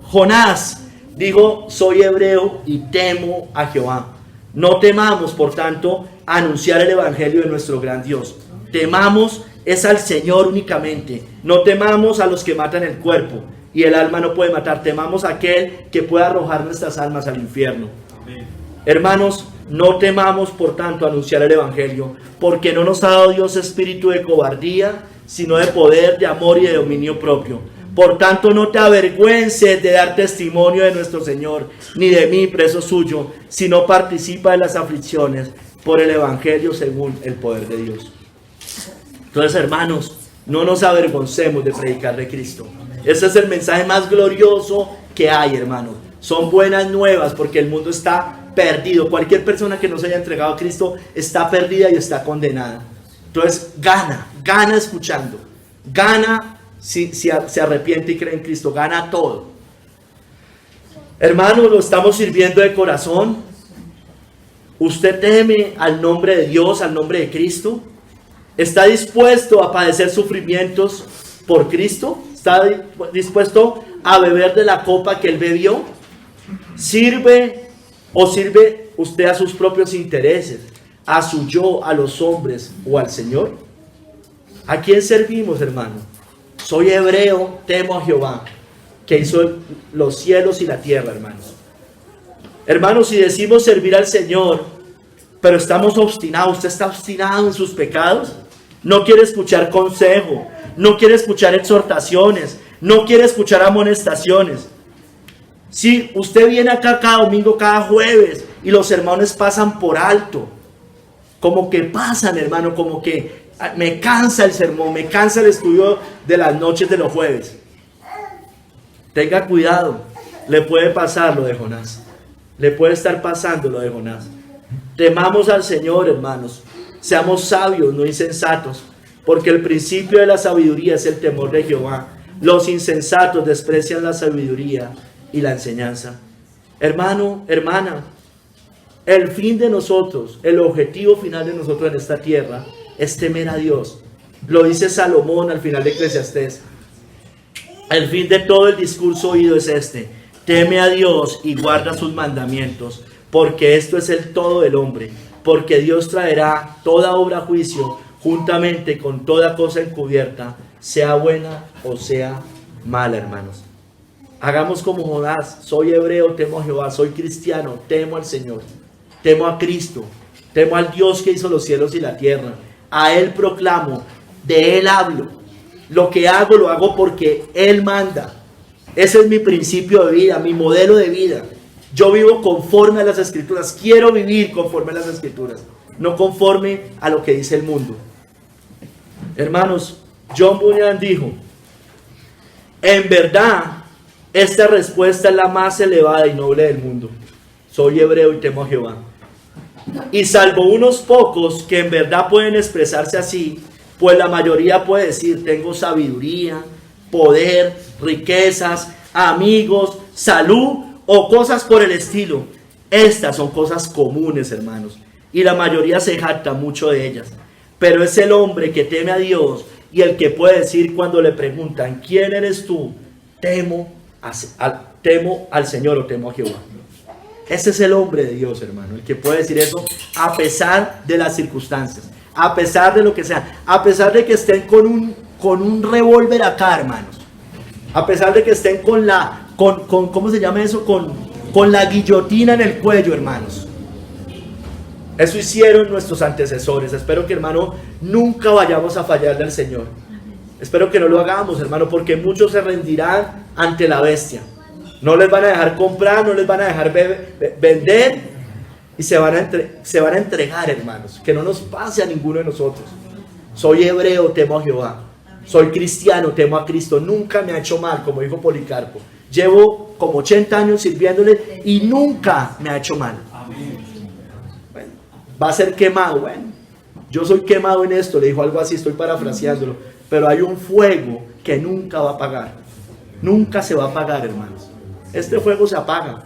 Jonás dijo, soy hebreo y temo a Jehová. No temamos, por tanto, anunciar el evangelio de nuestro gran Dios. Temamos es al Señor únicamente. No temamos a los que matan el cuerpo y el alma no puede matar. Temamos a aquel que pueda arrojar nuestras almas al infierno. Amén. Hermanos, no temamos, por tanto, anunciar el evangelio, porque no nos ha dado Dios espíritu de cobardía, sino de poder, de amor y de dominio propio. Por tanto, no te avergüences de dar testimonio de nuestro Señor, ni de mí, preso suyo, sino participa de las aflicciones por el evangelio según el poder de Dios. Entonces, hermanos, No nos avergoncemos de predicar de Cristo. Ese es el mensaje más glorioso que hay, hermano. Son buenas nuevas porque el mundo está perdido. Cualquier persona que no se haya entregado a Cristo está perdida y está condenada. Entonces gana escuchando. Gana si se arrepiente y cree en Cristo. Gana todo. Hermano, lo estamos sirviendo de corazón. ¿Usted teme al nombre de Dios, al nombre de Cristo? ¿Está dispuesto a padecer sufrimientos por Cristo? ¿Está dispuesto a beber de la copa que Él bebió? ¿Sirve usted a sus propios intereses, a su yo, a los hombres o al Señor? ¿A quién servimos, hermano? Soy hebreo, temo a Jehová, que hizo los cielos y la tierra, hermanos. Hermanos, si decimos servir al Señor, pero estamos obstinados, usted está obstinado en sus pecados, no quiere escuchar consejo, no quiere escuchar exhortaciones, no quiere escuchar amonestaciones. Si usted viene acá cada domingo, cada jueves, y los sermones pasan por alto, como que pasan, hermano, como que me cansa el sermón, me cansa el estudio de las noches de los jueves. Tenga cuidado, le puede pasar lo de Jonás. Le puede estar pasando lo de Jonás. Temamos al Señor, hermanos. Seamos sabios, no insensatos, porque el principio de la sabiduría es el temor de Jehová. Los insensatos desprecian la sabiduría y la enseñanza. Hermano, hermana, el fin de nosotros, el objetivo final de nosotros en esta tierra es temer a Dios. Lo dice Salomón al final de Eclesiastés. El fin de todo el discurso oído es este: teme a Dios y guarda sus mandamientos, porque esto es el todo del hombre. Porque Dios traerá toda obra a juicio, juntamente con toda cosa encubierta, sea buena o sea mala, hermanos. Hagamos como Jonás: soy hebreo, temo a Jehová; soy cristiano, temo al Señor, temo a Cristo, temo al Dios que hizo los cielos y la tierra. A Él proclamo, de Él hablo. Lo que hago, lo hago porque Él manda. Ese es mi principio de vida, mi modelo de vida. Yo vivo conforme a las Escrituras. Quiero vivir conforme a las Escrituras, no conforme a lo que dice el mundo. Hermanos, John Bunyan dijo: en verdad, esta respuesta es la más elevada y noble del mundo. Soy hebreo y temo a Jehová. Y salvo unos pocos que en verdad pueden expresarse así, pues la mayoría puede decir: tengo sabiduría, poder, riquezas, amigos, salud o cosas por el estilo. Estas son cosas comunes, hermanos, y la mayoría se jacta mucho de ellas. Pero es el hombre que teme a Dios y el que puede decir cuando le preguntan: ¿quién eres tú? Temo al Señor o temo a Jehová. Ese es el hombre de Dios, hermano, el que puede decir eso a pesar de las circunstancias, a pesar de lo que sea, a pesar de que estén con un revólver acá, hermanos, a pesar de que estén ¿cómo se llama eso? Con la guillotina en el cuello, hermanos. Eso hicieron nuestros antecesores. Espero que, hermano, nunca vayamos a fallarle al Señor. Espero que no lo hagamos, hermano, porque muchos se rendirán ante la bestia. No les van a dejar comprar, no les van a dejar vender, y se van a entregar, hermanos. Que no nos pase a ninguno de nosotros. Soy hebreo, temo a Jehová. Soy cristiano, temo a Cristo. Nunca me ha hecho mal, como dijo Policarpo. Llevo como 80 años sirviéndole y nunca me ha hecho mal. Bueno, va a ser quemado. Bueno, yo soy quemado en esto, le dijo algo así, estoy parafraseándolo. Pero hay un fuego que nunca va a apagar. Nunca se va a apagar, hermanos. Este fuego se apaga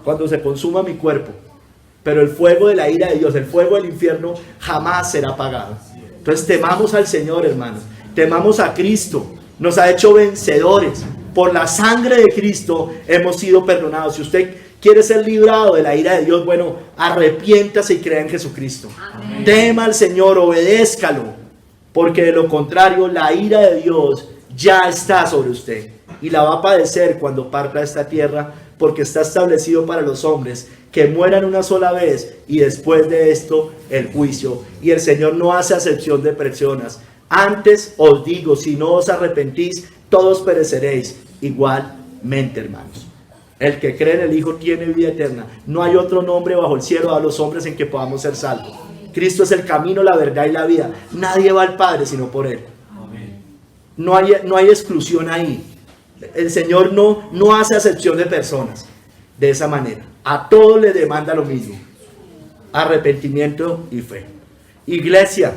cuando se consuma mi cuerpo. Pero el fuego de la ira de Dios, el fuego del infierno, jamás será apagado. Entonces temamos al Señor, hermanos. Temamos a Cristo. Nos ha hecho vencedores. Por la sangre de Cristo hemos sido perdonados. Si usted quiere ser librado de la ira de Dios, bueno, arrepiéntase y crea en Jesucristo. Amén. Tema al Señor, obedézcalo, porque de lo contrario la ira de Dios ya está sobre usted y la va a padecer cuando parta de esta tierra, porque está establecido para los hombres que mueran una sola vez y después de esto el juicio. Y el Señor no hace acepción de personas. Antes os digo, si no os arrepentís, todos pereceréis igualmente, hermanos. El que cree en el Hijo tiene vida eterna. No hay otro nombre bajo el cielo a los hombres en que podamos ser salvos. Cristo es el camino, la verdad y la vida. Nadie va al Padre sino por Él. Amén. no hay exclusión ahí. El Señor no hace acepción de personas de esa manera. A todos le demanda lo mismo: arrepentimiento y fe. Iglesia,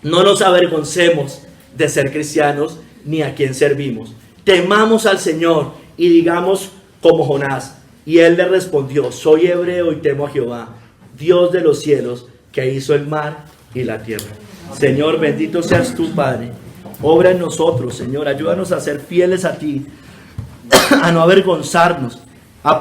no nos avergoncemos de ser cristianos ni a quien servimos. Temamos al Señor y digamos como Jonás. Y él le respondió: soy hebreo y temo a Jehová, Dios de los cielos, que hizo el mar y la tierra. Señor, bendito seas tú, Padre. Obra en nosotros, Señor. Ayúdanos a ser fieles a ti, a no avergonzarnos, a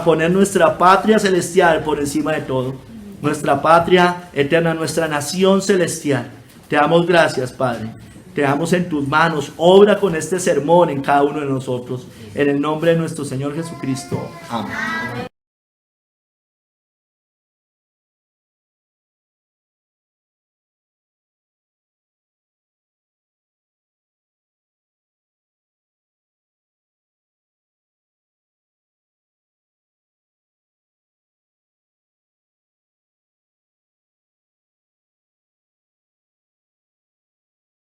poner nuestra patria celestial por encima de todo. Nuestra patria eterna, nuestra nación celestial. Te damos gracias, Padre. Te damos en tus manos. Obra con este sermón en cada uno de nosotros. En el nombre de nuestro Señor Jesucristo. Amén.